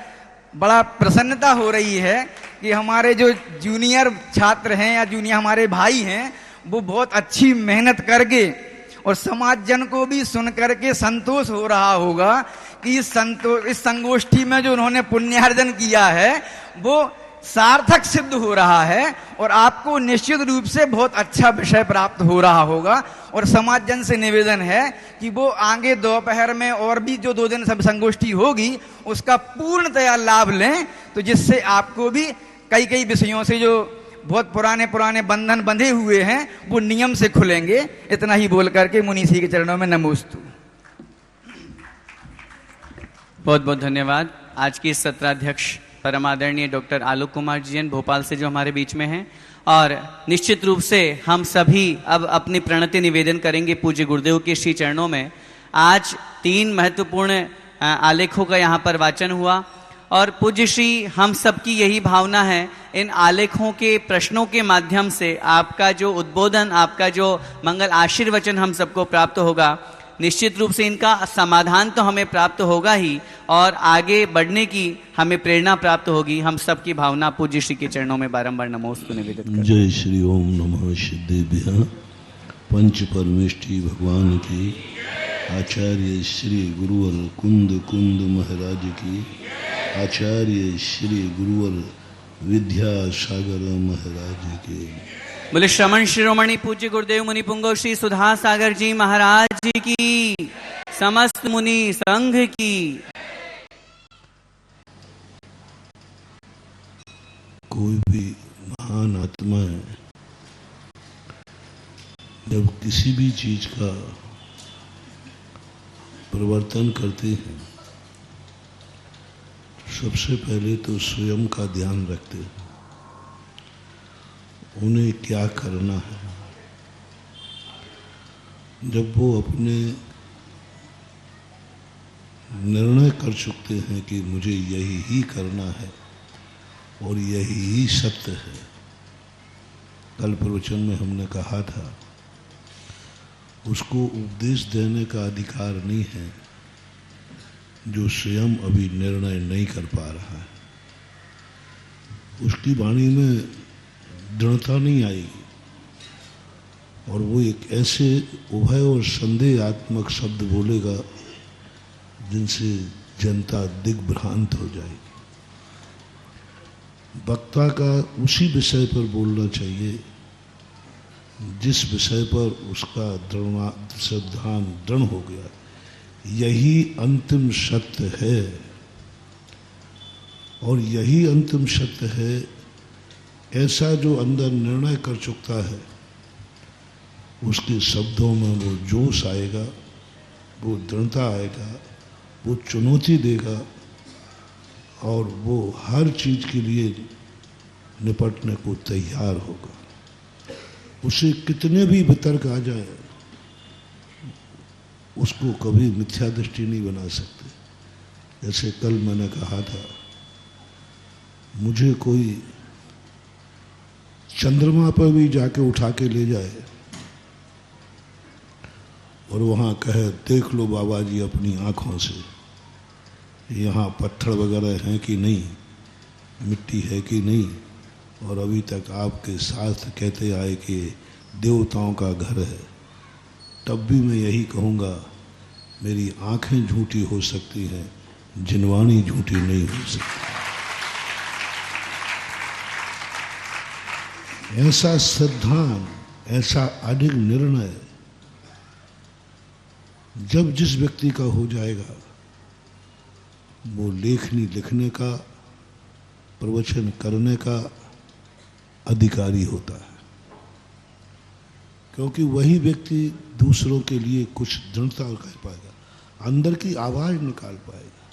बड़ा प्रसन्नता हो रही है कि हमारे जो जूनियर छात्र हैं या जूनियर हमारे भाई हैं, वो बहुत अच्छी मेहनत करके और समाज जन को भी सुन करके संतोष हो रहा होगा कि इस संगोष्ठी में जो उन्होंने पुण्यार्जन किया है वो सार्थक सिद्ध हो रहा है, और आपको निश्चित रूप से बहुत अच्छा विषय प्राप्त हो रहा होगा। और समाज जन से निवेदन है कि वो आगे दोपहर में और भी जो 2 दिन सब संगोष्ठी होगी उसका पूर्णतया लाभ लें, तो जिससे आपको भी कई कई विषयों से जो बहुत पुराने बंधन बंधे हुए हैं वो नियम से खुलेंगे। इतना ही बोल करके मुनीषी के चरणों में नमोस्तु। बहुत बहुत धन्यवाद। आज की इस सत्राध्यक्ष परम आदरणीय डॉक्टर आलोक कुमार जी जैन भोपाल से जो हमारे बीच में हैं, और निश्चित रूप से हम सभी अब अपनी प्रणति निवेदन करेंगे पूज्य गुरुदेव के श्री चरणों में। आज 3 महत्वपूर्ण आलेखों का यहाँ पर वाचन हुआ और पूज्य श्री हम सबकी यही भावना है, इन आलेखों के प्रश्नों के माध्यम से आपका जो उद्बोधन, आपका जो मंगल आशीर्वचन हम सबको प्राप्त होगा, निश्चित रूप से इनका समाधान तो हमें प्राप्त होगा ही और आगे बढ़ने की हमें प्रेरणा प्राप्त होगी। हम सबकी भावना पूज्य श्री के चरणों में बारंबार नमोस्तु निवेदित करते हैं। जय श्री ओम नमः सिद्धेभ्यः। पंच परमेष्ठी भगवान की, आचार्य श्री गुरुवर कुंद कुंद महाराज की, आचार्य श्री गुरुवर विद्यासागर महाराज के। बोले श्रमण शिरोमणि पूज्य गुरुदेव मुनि पुंगव श्री सुधा सागर जी महाराज की, समस्त मुनि संघ की। कोई भी महान आत्मा जब किसी भी चीज का परिवर्तन करते हैं, सबसे पहले तो स्वयं का ध्यान रखते हैं, उन्हें क्या करना है। जब वो अपने निर्णय कर चुकते हैं कि मुझे यही ही करना है और यही ही सत्य है, कल प्रवचन में हमने कहा था, उसको उपदेश देने का अधिकार नहीं है जो स्वयं अभी निर्णय नहीं कर पा रहा है। उसकी वाणी में दृढ़ता नहीं आएगी और वो एक ऐसे उभय और संदेहात्मक शब्द बोलेगा जिनसे जनता दिग्भ्रांत हो जाएगी। वक्ता का उसी विषय पर बोलना चाहिए जिस विषय पर उसका ध्यान दृढ़ हो गया, यही अंतिम सत्य है और यही अंतिम सत्य है। ऐसा जो अंदर निर्णय कर चुकता है, उसके शब्दों में वो जोश आएगा, वो दृढ़ता आएगा, वो चुनौती देगा और वो हर चीज के लिए निपटने को तैयार होगा। उसे कितने भी वितर्क आ जाए, उसको कभी मिथ्या दृष्टि नहीं बना सकते। जैसे कल मैंने कहा था, मुझे कोई चंद्रमा पर भी जाके उठा के ले जाए और वहाँ कहे देख लो बाबा जी अपनी आँखों से, यहाँ पत्थर वगैरह हैं कि नहीं, मिट्टी है कि नहीं, और अभी तक आपके शास्त्र कहते आए कि देवताओं का घर है, तब भी मैं यही कहूँगा, मेरी आँखें झूठी हो सकती हैं, जिनवाणी झूठी नहीं हो सकती। ऐसा सिद्धांत, ऐसा अडिग निर्णय जब जिस व्यक्ति का हो जाएगा, वो लेखनी लिखने का, प्रवचन करने का अधिकारी होता है, क्योंकि वही व्यक्ति दूसरों के लिए कुछ दृढ़ता कर पाएगा, अंदर की आवाज निकाल पाएगा।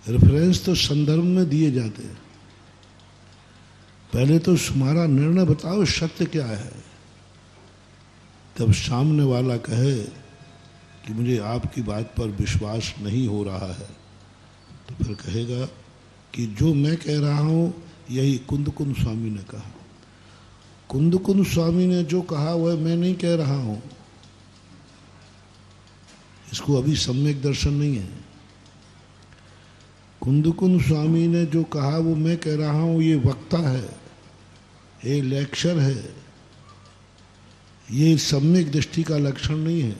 रेफरेंस तो संदर्भ में दिए जाते हैं, पहले तो तुम्हारा निर्णय बताओ सत्य क्या है। तब सामने वाला कहे कि मुझे आपकी बात पर विश्वास नहीं हो रहा है, तो फिर कहेगा कि जो मैं कह रहा हूं यही कुंद कुंद स्वामी ने कहा। कुंद कुंद स्वामी ने जो कहा वह मैं नहीं कह रहा हूं, इसको अभी सम्यक दर्शन नहीं है। कुंद कुंद स्वामी ने जो कहा वो मैं कह रहा हूं, ये वक्ता है, ये लेक्चर है, ये सम्यक दृष्टि का लक्षण नहीं है।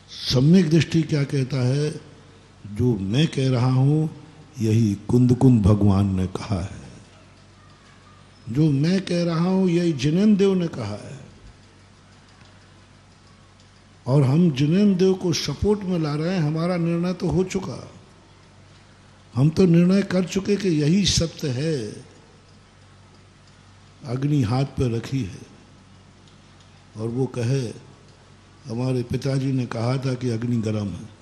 सम्यक दृष्टि क्या कहता है, जो मैं कह रहा हूं यही कुंद कुंद भगवान ने कहा है, जो मैं कह रहा हूं यही जिनेन्द्र देव ने कहा है, और हम जिनेन्द्र देव को सपोर्ट में ला रहे हैं। हमारा निर्णय तो हो चुका, हम तो निर्णय कर चुके कि यही सत्य है, अग्नि हाथ पर रखी है, और वो कहे हमारे पिताजी ने कहा था कि अग्नि गर्म है,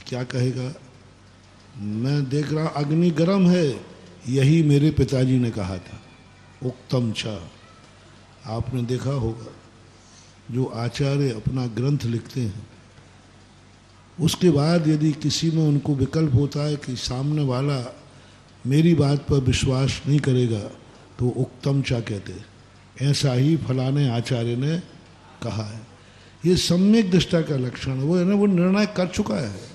क्या कहेगा, मैं देख रहा अग्नि गर्म है, यही मेरे पिताजी ने कहा था, उक्तम चा। आपने देखा होगा जो आचार्य अपना ग्रंथ लिखते हैं, उसके बाद यदि किसी में उनको विकल्प होता है कि सामने वाला मेरी बात पर विश्वास नहीं करेगा, तो उक्तम चा कहते हैं, ऐसा ही फलाने आचार्य ने कहा है। ये सम्यक दृष्टा का लक्षण वो है ना, वो निर्णय कर चुका है,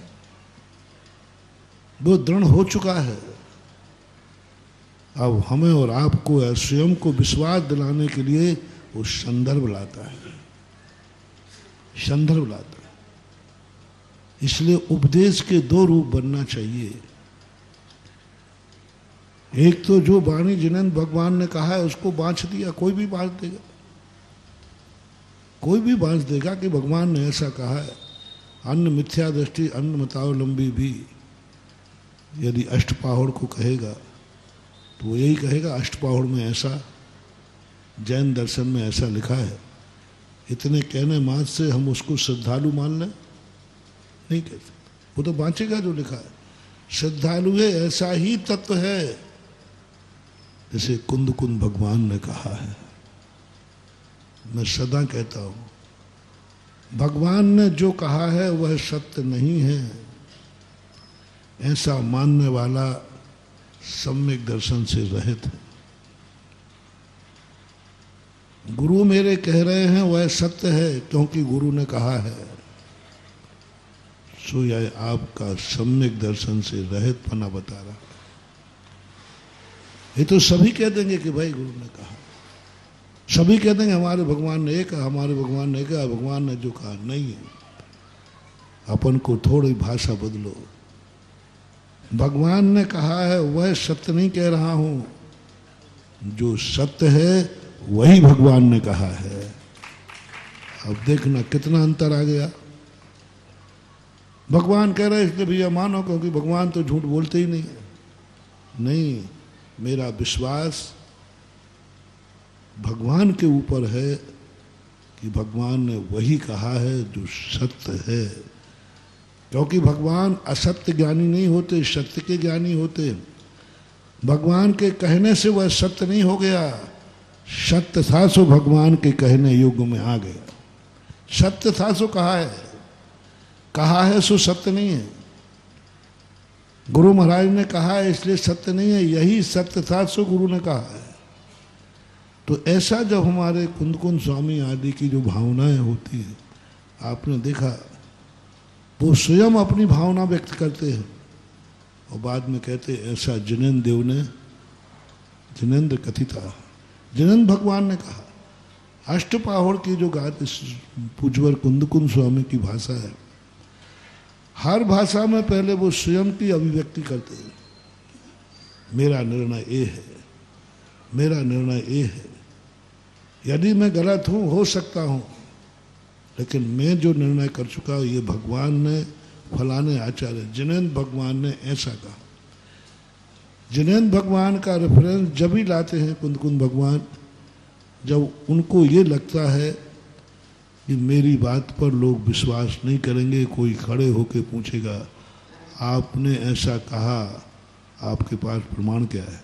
वो दृढ़ हो चुका है। अब हमें और आपको स्वयं को विश्वास दिलाने के लिए वो संदर्भ लाता है, संदर्भ लाता है। इसलिए उपदेश के दो रूप बनना चाहिए। एक तो जो वाणी जिन्हें भगवान ने कहा है उसको बांच दिया, कोई भी बांच देगा, कोई भी बांच देगा कि भगवान ने ऐसा कहा है। अन्य मिथ्या दृष्टि, अन्य मतावलंबी भी यदि अष्टपाहुड़ को कहेगा तो वो यही कहेगा अष्टपाहुड़ में ऐसा, जैन दर्शन में ऐसा लिखा है। इतने कहने मात्र से हम उसको श्रद्धालु मान लें? नहीं कहते, वो तो बांचेगा जो लिखा है। श्रद्धालु है, ऐसा ही तत्व है जैसे कुंद कुंद भगवान ने कहा है। मैं सदा कहता हूं भगवान ने जो कहा है वह सत्य नहीं है, ऐसा मानने वाला सम्यक दर्शन से रहित है। गुरु मेरे कह रहे हैं वह सत्य है क्योंकि गुरु ने कहा है, सो यह आपका सम्यक दर्शन से रहित पना बता रहा। ये तो सभी कह देंगे कि भाई गुरु ने कहा, सभी कह देंगे हमारे भगवान ने कहा, हमारे भगवान ने कहा, भगवान ने जो कहा नहीं है। अपन को थोड़ी भाषा बदलो। भगवान ने कहा है वह सत्य नहीं कह रहा हूं, जो सत्य है वही भगवान ने कहा है। अब देखना कितना अंतर आ गया। भगवान कह रहे इसलिए भैया मानो, क्योंकि भगवान तो झूठ बोलते ही नहीं है। नहीं, मेरा विश्वास भगवान के ऊपर है कि भगवान ने वही कहा है जो सत्य है। क्योंकि भगवान असत्य ज्ञानी नहीं होते, सत्य के ज्ञानी होते। भगवान के कहने से वह सत्य नहीं हो गया, सत्य था सो भगवान के कहने युग में आ गया। सत्य था सो कहा है सो सत्य नहीं है। गुरु महाराज ने कहा है इसलिए सत्य नहीं है, यही सत्य था सो गुरु ने कहा है। तो ऐसा जब हमारे कुंद कुंद स्वामी आदि की जो भावनाएं होती है, आपने देखा वो स्वयं अपनी भावना व्यक्त करते हैं और बाद में कहते ऐसा जिनेन्द्र देव ने, जिनेन्द्र कथिता, जिनेन्द्र भगवान ने कहा। अष्टपाहुड़ की जो गात पूज्यवर कुंद कुंद स्वामी की भाषा है, हर भाषा में पहले वो स्वयं की अभिव्यक्ति करते हैं। मेरा निर्णय ये है, मेरा निर्णय ये है। यदि मैं गलत हूं, हो सकता हूं, लेकिन मैं जो निर्णय कर चुका हूं ये भगवान ने, फलाने आचार्य जिनेन्द्र भगवान ने ऐसा कहा। जिनेन्द्र भगवान का रेफरेंस जब ही लाते हैं कुंद कुंद भगवान, जब उनको ये लगता है कि मेरी बात पर लोग विश्वास नहीं करेंगे, कोई खड़े होकर पूछेगा आपने ऐसा कहा, आपके पास प्रमाण क्या है?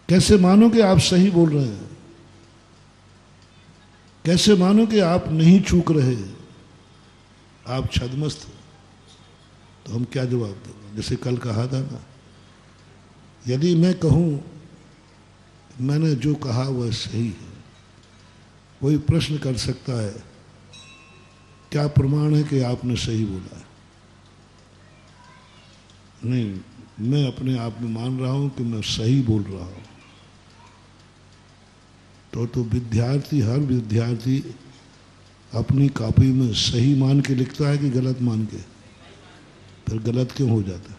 कैसे मानो कि आप सही बोल रहे हैं? कैसे मानो कि आप नहीं चूक रहे, आप छद्मस्त? तो हम क्या जवाब देंगे? जैसे कल कहा था ना, यदि मैं कहूं मैंने जो कहा वह सही है, कोई प्रश्न कर सकता है क्या प्रमाण है कि आपने सही बोला है? नहीं, मैं अपने आप में मान रहा हूं कि मैं सही बोल रहा हूं। तो विद्यार्थी, हर विद्यार्थी अपनी कॉपी में सही मान के लिखता है कि गलत मान के? फिर गलत क्यों हो जाता?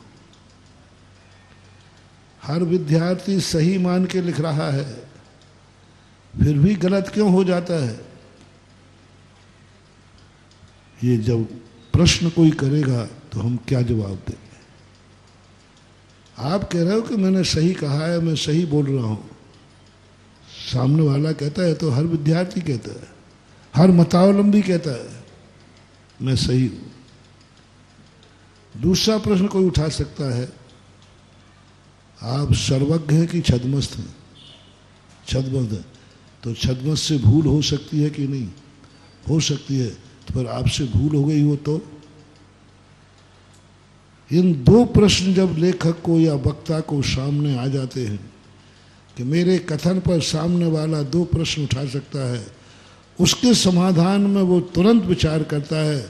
हर विद्यार्थी सही मान के लिख रहा है, फिर भी गलत क्यों हो जाता है? ये जब प्रश्न कोई करेगा तो हम क्या जवाब देंगे? आप कह रहे हो कि मैंने सही कहा है, मैं सही बोल रहा हूं। सामने वाला कहता है, तो हर विद्यार्थी कहता है, हर मतावलंबी कहता है मैं सही हूं। दूसरा प्रश्न कोई उठा सकता है, आप सर्वज्ञ हैं कि छद्मस्त हैं? छद्मस्त है तो छद्मस्त से भूल हो सकती है कि नहीं? हो सकती है। तो फिर आपसे भूल हो गई हो तो? इन दो प्रश्न जब लेखक को या वक्ता को सामने आ जाते हैं कि मेरे कथन पर सामने वाला दो प्रश्न उठा सकता है, उसके समाधान में वो तुरंत विचार करता है,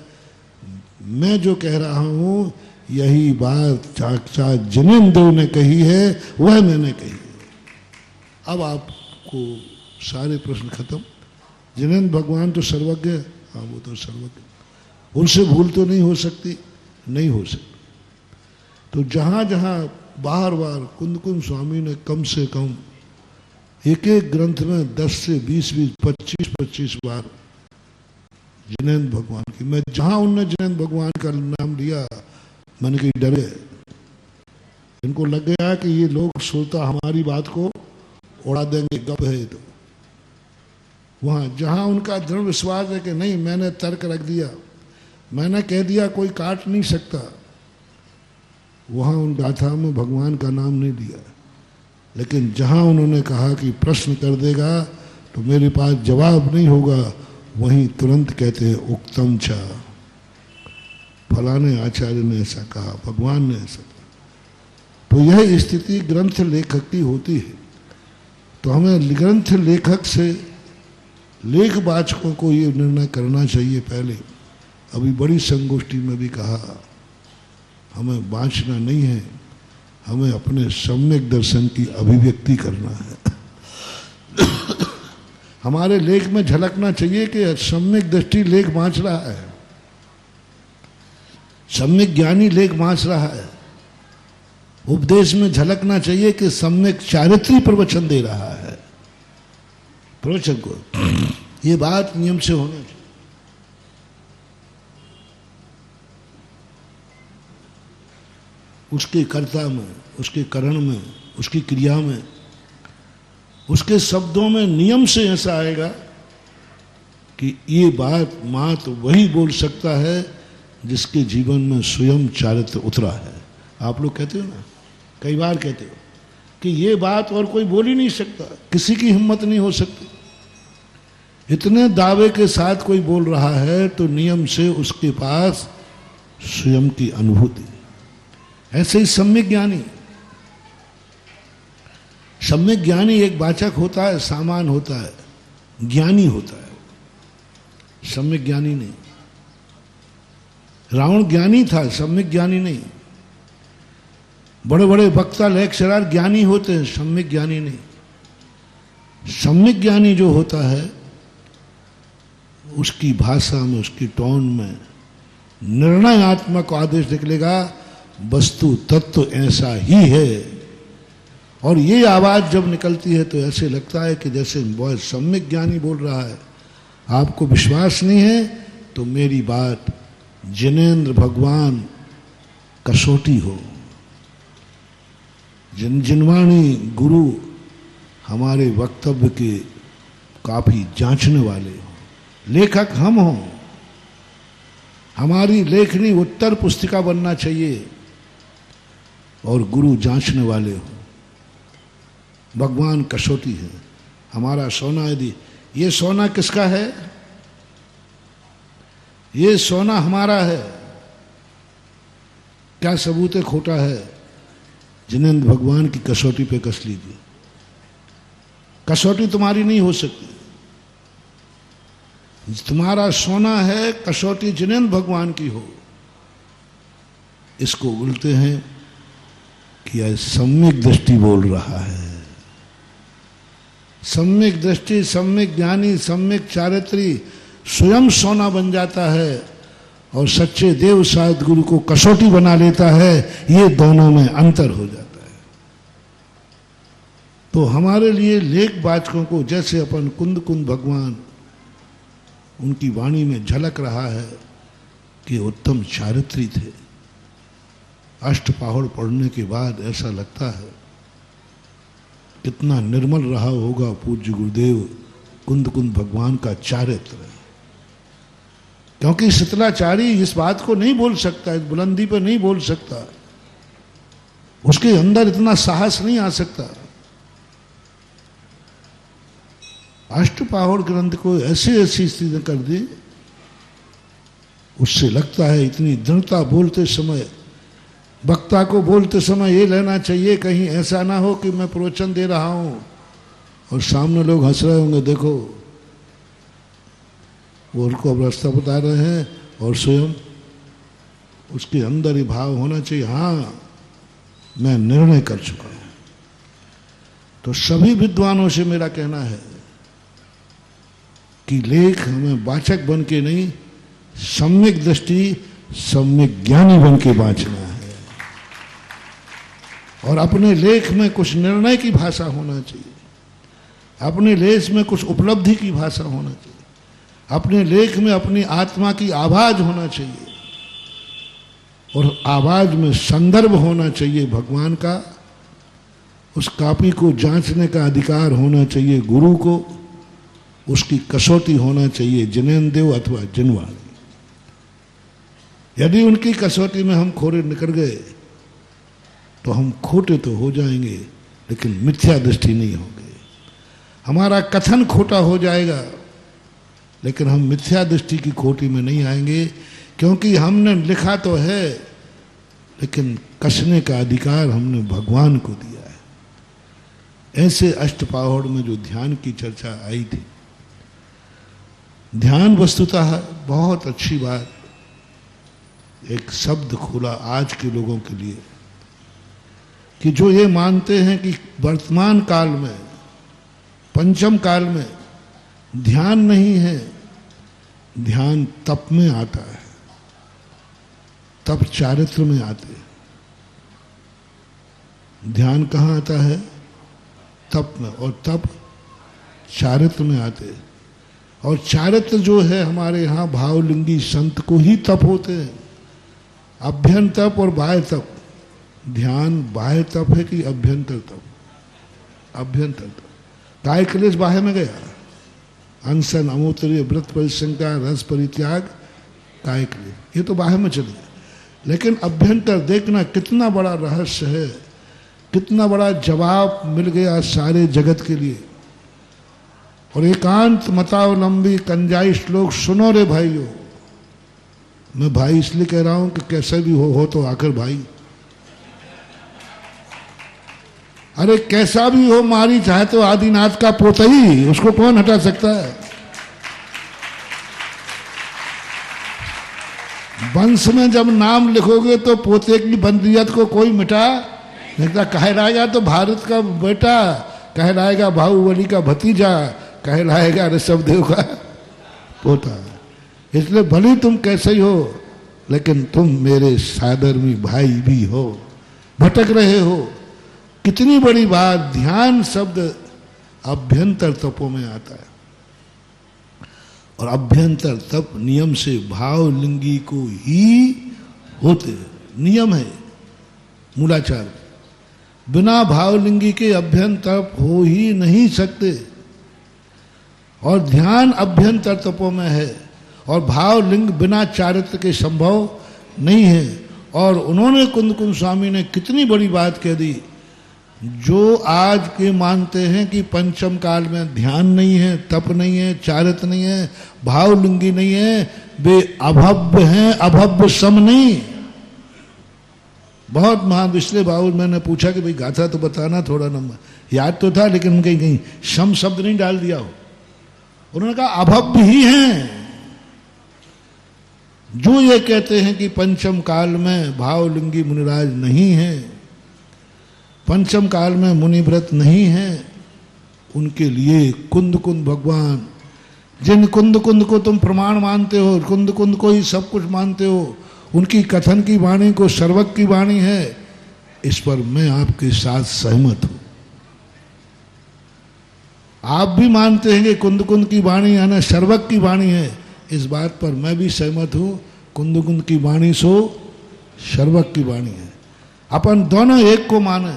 मैं जो कह रहा हूं यही बात चाचा जिनेंद्र ने कही है, वह मैंने कही है। अब आपको सारे प्रश्न खत्म। जिनेंद्र भगवान तो सर्वज्ञ, हाँ वो तो सर्वज्ञ, उनसे भूल तो नहीं हो सकती, नहीं हो सकती। तो जहां जहां बार बार कुंद स्वामी ने कम से कम एक एक ग्रंथ में 10 से 20 25 बार जिनेंद्र भगवान की, मैं जहां उनने जिनेंद्र भगवान का नाम लिया मैंने कही डरे, इनको लग गया कि ये लोग सोता हमारी बात को उड़ा देंगे, गप है तो। वहां जहां उनका दृढ़ विश्वास है कि नहीं मैंने तर्क रख दिया, मैंने कह दिया कोई काट नहीं सकता, वहां उन गाथा में भगवान का नाम नहीं लिया। लेकिन जहां उन्होंने कहा कि प्रश्न कर देगा तो मेरे पास जवाब नहीं होगा, वहीं तुरंत कहते हैं उक्तम चा, फलाने आचार्य ने ऐसा कहा, भगवान ने ऐसा कहा। तो यह स्थिति ग्रंथ लेखक की होती है। तो हमें ग्रंथ लेखक से लेखवाचकों को ये निर्णय करना चाहिए पहले। अभी बड़ी संगोष्ठी में भी कहा, हमें बाँचना नहीं है, हमें अपने सम्यक दर्शन की अभिव्यक्ति करना है। हमारे लेख में झलकना चाहिए कि सम्यक दृष्टि लेख बाँच रहा है, सम्यक ज्ञानी लेख बाँच रहा है। उपदेश में झलकना चाहिए कि सम्यक चारित्री प्रवचन दे रहा है प्रवचन को। ये बात नियम से होना चाहिए। उसके कर्ता में, उसके करण में, उसकी क्रिया में, उसके शब्दों में नियम से ऐसा आएगा कि ये बात मात्र वही बोल सकता है जिसके जीवन में स्वयं चारित्र उतरा है। आप लोग कहते हो ना, कई बार कहते हो कि ये बात और कोई बोल ही नहीं सकता, किसी की हिम्मत नहीं हो सकती। इतने दावे के साथ कोई बोल रहा है तो नियम से उसके पास स्वयं की अनुभूति। ऐसे ही सम्यक ज्ञानी, सम्यक ज्ञानी एक वाचक होता है, सामान होता है, ज्ञानी होता है, सम्यक ज्ञानी नहीं। रावण ज्ञानी था, सम्यक ज्ञानी नहीं। बड़े बड़े वक्ता लेक्चरर ज्ञानी होते हैं, सम्यक ज्ञानी नहीं। सम्यक ज्ञानी जो होता है उसकी भाषा में, उसकी टोन में निर्णयात्मक आदेश निकलेगा, वस्तु तत्व ऐसा ही है। और ये आवाज जब निकलती है तो ऐसे लगता है कि जैसे बहुत सम्यक ज्ञानी बोल रहा है। आपको विश्वास नहीं है तो मेरी बात जिनेंद्र भगवान कसौटी हो, जिनवाणी गुरु हमारे वक्तव्य के काफी जांचने वाले हो, लेखक हम हों, हमारी लेखनी उत्तर पुस्तिका बनना चाहिए और गुरु जांचने वाले हो। भगवान कसौटी है। हमारा सोना यदि, ये सोना किसका है? ये सोना हमारा है। क्या सबूत है खोटा है? जिनेंद्र भगवान की कसौटी पे कस लीजिए। कसौटी तुम्हारी नहीं हो सकती। तुम्हारा सोना है, कसौटी जिनेंद्र भगवान की हो। इसको बोलते हैं कि यह सम्यक दृष्टि बोल रहा है। सम्यक दृष्टि, सम्यक ज्ञानी, सम्यक चारित्री स्वयं सोना बन जाता है और सच्चे देव साध गुरु को कसौटी बना लेता है। ये दोनों में अंतर हो जाता है। तो हमारे लिए लेख वाचकों को जैसे अपन कुंद भगवान उनकी वाणी में झलक रहा है कि उत्तम चारित्री थे। अष्टपहर पढ़ने के बाद ऐसा लगता है कितना निर्मल रहा होगा पूज्य गुरुदेव कुंद भगवान का चारित्र। क्योंकि शीतलाचारी इस बात को नहीं बोल सकता, इस बुलंदी पर नहीं बोल सकता, उसके अंदर इतना साहस नहीं आ सकता। अष्टपाहुड़ ग्रंथ को ऐसी ऐसी स्थिति कर दी, उससे लगता है इतनी दृढ़ता बोलते समय, वक्ता को बोलते समय ये लेना चाहिए कहीं ऐसा ना हो कि मैं प्रवचन दे रहा हूं और सामने लोग हंस रहे होंगे, देखो वो उनको अब रास्ता बता रहे हैं, और स्वयं उसके अंदर ही भाव होना चाहिए, हाँ मैं निर्णय कर चुका हूं। तो सभी विद्वानों से मेरा कहना है कि लेख हमें वाचक बन के नहीं, सम्यक दृष्टि सम्यक ज्ञानी बन के बांचना है। और अपने लेख में कुछ निर्णय की भाषा होना चाहिए, अपने लेख में कुछ उपलब्धि की भाषा होना चाहिए, अपने लेख में अपनी आत्मा की आवाज होना चाहिए, और आवाज में संदर्भ होना चाहिए भगवान का। उस कॉपी को जांचने का अधिकार होना चाहिए गुरु को, उसकी कसौटी होना चाहिए जिनेंद्र अथवा जिनवाणी। यदि उनकी कसौटी में हम खोरे निकल गए तो हम खोटे तो हो जाएंगे, लेकिन मिथ्या दृष्टि नहीं होगी। हमारा कथन खोटा हो जाएगा, लेकिन हम मिथ्या दृष्टि की खोटी में नहीं आएंगे, क्योंकि हमने लिखा तो है, लेकिन कसने का अधिकार हमने भगवान को दिया है। ऐसे अष्टपाहुड़ में जो ध्यान की चर्चा आई थी, ध्यान वस्तुतः बहुत अच्छी बात, एक शब्द खोला आज के लोगों के लिए कि जो ये मानते हैं कि वर्तमान काल में, पंचम काल में ध्यान नहीं है, ध्यान तप में आता है, तप चारित्र में आते। ध्यान कहाँ आता है? तप में, और तप चारित्र में आते। और चारित्र जो है हमारे यहाँ भावलिंगी संत को ही तप होते हैं। अभ्यंतर तप और बाह्य तप। ध्यान बाह्य तप है कि अभ्यंतर तप? अभ्यंतर तप। काय क्लेश बाह्य में गया, अनशन अमूत्रीय व्रत परिशंका रस परित्याग काय क्लेश, ये तो बाह्य में चले गया। लेकिन अभ्यंतर देखना कितना बड़ा रहस्य है, कितना बड़ा जवाब मिल गया सारे जगत के लिए। और एकांत मतावलंबी कंजाई श्लोक सुनो रे भाइयों। मैं भाई इसलिए कह रहा हूं कि कैसे भी हो तो आखिर भाई। अरे कैसा भी हो, मारी चाहे तो आदिनाथ का पोता ही, उसको कौन हटा सकता है? वंश में जब नाम लिखोगे तो पोते की बंदियत को कोई मिटा नहीं। कहलाएगा तो भारत का बेटा, कहलाएगा बाहुबली का भतीजा, कहलाएगा ऋषभदेव का पोता। इसलिए भले तुम कैसे ही हो, लेकिन तुम मेरे सादरमी भाई भी हो। भटक रहे हो, कितनी बड़ी बात। ध्यान शब्द अभ्यंतर तपों में आता है, और अभ्यंतर तप नियम से भावलिंगी को ही होते। नियम है मूलाचार, बिना भावलिंगी के अभ्यंतर तप हो ही नहीं सकते। और ध्यान अभ्यंतर तपों में है, और भावलिंग बिना चारित्र के संभव नहीं है। और उन्होंने कुंद स्वामी ने कितनी बड़ी बात कह दी। जो आज के मानते हैं कि पंचम काल में ध्यान नहीं है, तप नहीं है, चारित्र नहीं है, भावलिंगी नहीं है, वे अभव्य हैं, अभव्य सम नहीं। बहुत महान विश्ले बाबू, मैंने पूछा कि भाई गाथा तो बताना, थोड़ा नंबर याद तो था, लेकिन कहीं कहीं सम शब्द नहीं डाल दिया हो। उन्होंने कहा अभव्य ही हैं। जो ये कहते हैं कि पंचम काल में भावलिंगी मुनिराज नहीं है, पंचम काल में मुनिव्रत नहीं है, उनके लिए कुंद भगवान, जिन कुंद को तुम प्रमाण मानते हो, कुंद को ही सब कुछ मानते हो, उनकी कथन की वाणी को सर्वज्ञ की वाणी है, इस पर मैं आपके साथ सहमत हूं। आप भी मानते हैं कि कुंद की वाणी यानी सर्वज्ञ की वाणी है, इस बात पर मैं भी सहमत हूं। कुंद की वाणी सो सर्वज्ञ की वाणी है। अपन दोनों एक को माने।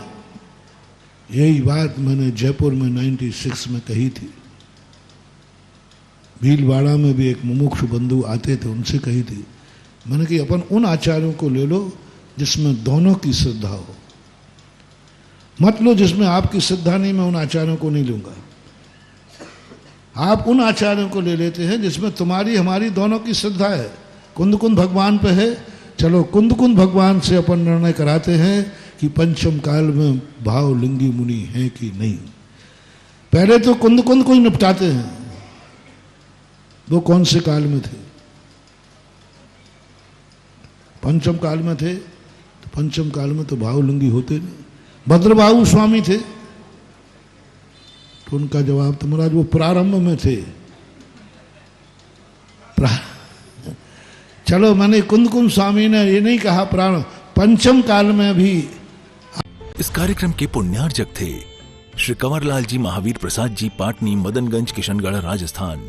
यही बात मैंने जयपुर में 96 में कही थी। भीलवाड़ा में भी एक मुमुक्षु बंधु आते थे, उनसे कही थी, मैंने कि अपन उन आचार्यों को ले लो जिसमें दोनों की श्रद्धा हो, मत लो जिसमें आपकी श्रद्धा नहीं, मैं उन आचार्यों को नहीं लूंगा। आप उन आचार्यों को ले लेते हैं जिसमें तुम्हारी हमारी दोनों की श्रद्धा है। कुंद कुंद भगवान पे है, चलो कुंद कुंद भगवान से अपन निर्णय कराते हैं कि पंचम काल में भाव लिंगी मुनि है कि नहीं। पहले तो कुंद कुंद को ही निपटाते हैं, वो कौन से काल में थे? पंचम काल में थे, तो पंचम काल में तो भावलिंगी होते नहीं। भद्रबाहु स्वामी थे, तो उनका जवाब तो महाराज वो प्रारंभ में थे। चलो मैंने कुंद कुंद स्वामी ने ये नहीं कहा पंचम काल में भी। इस कार्यक्रम के पुण्यार्जक थे श्री कंवरलाल जी महावीर प्रसाद जी, पाटनी, मदनगंज, किशनगढ़, राजस्थान।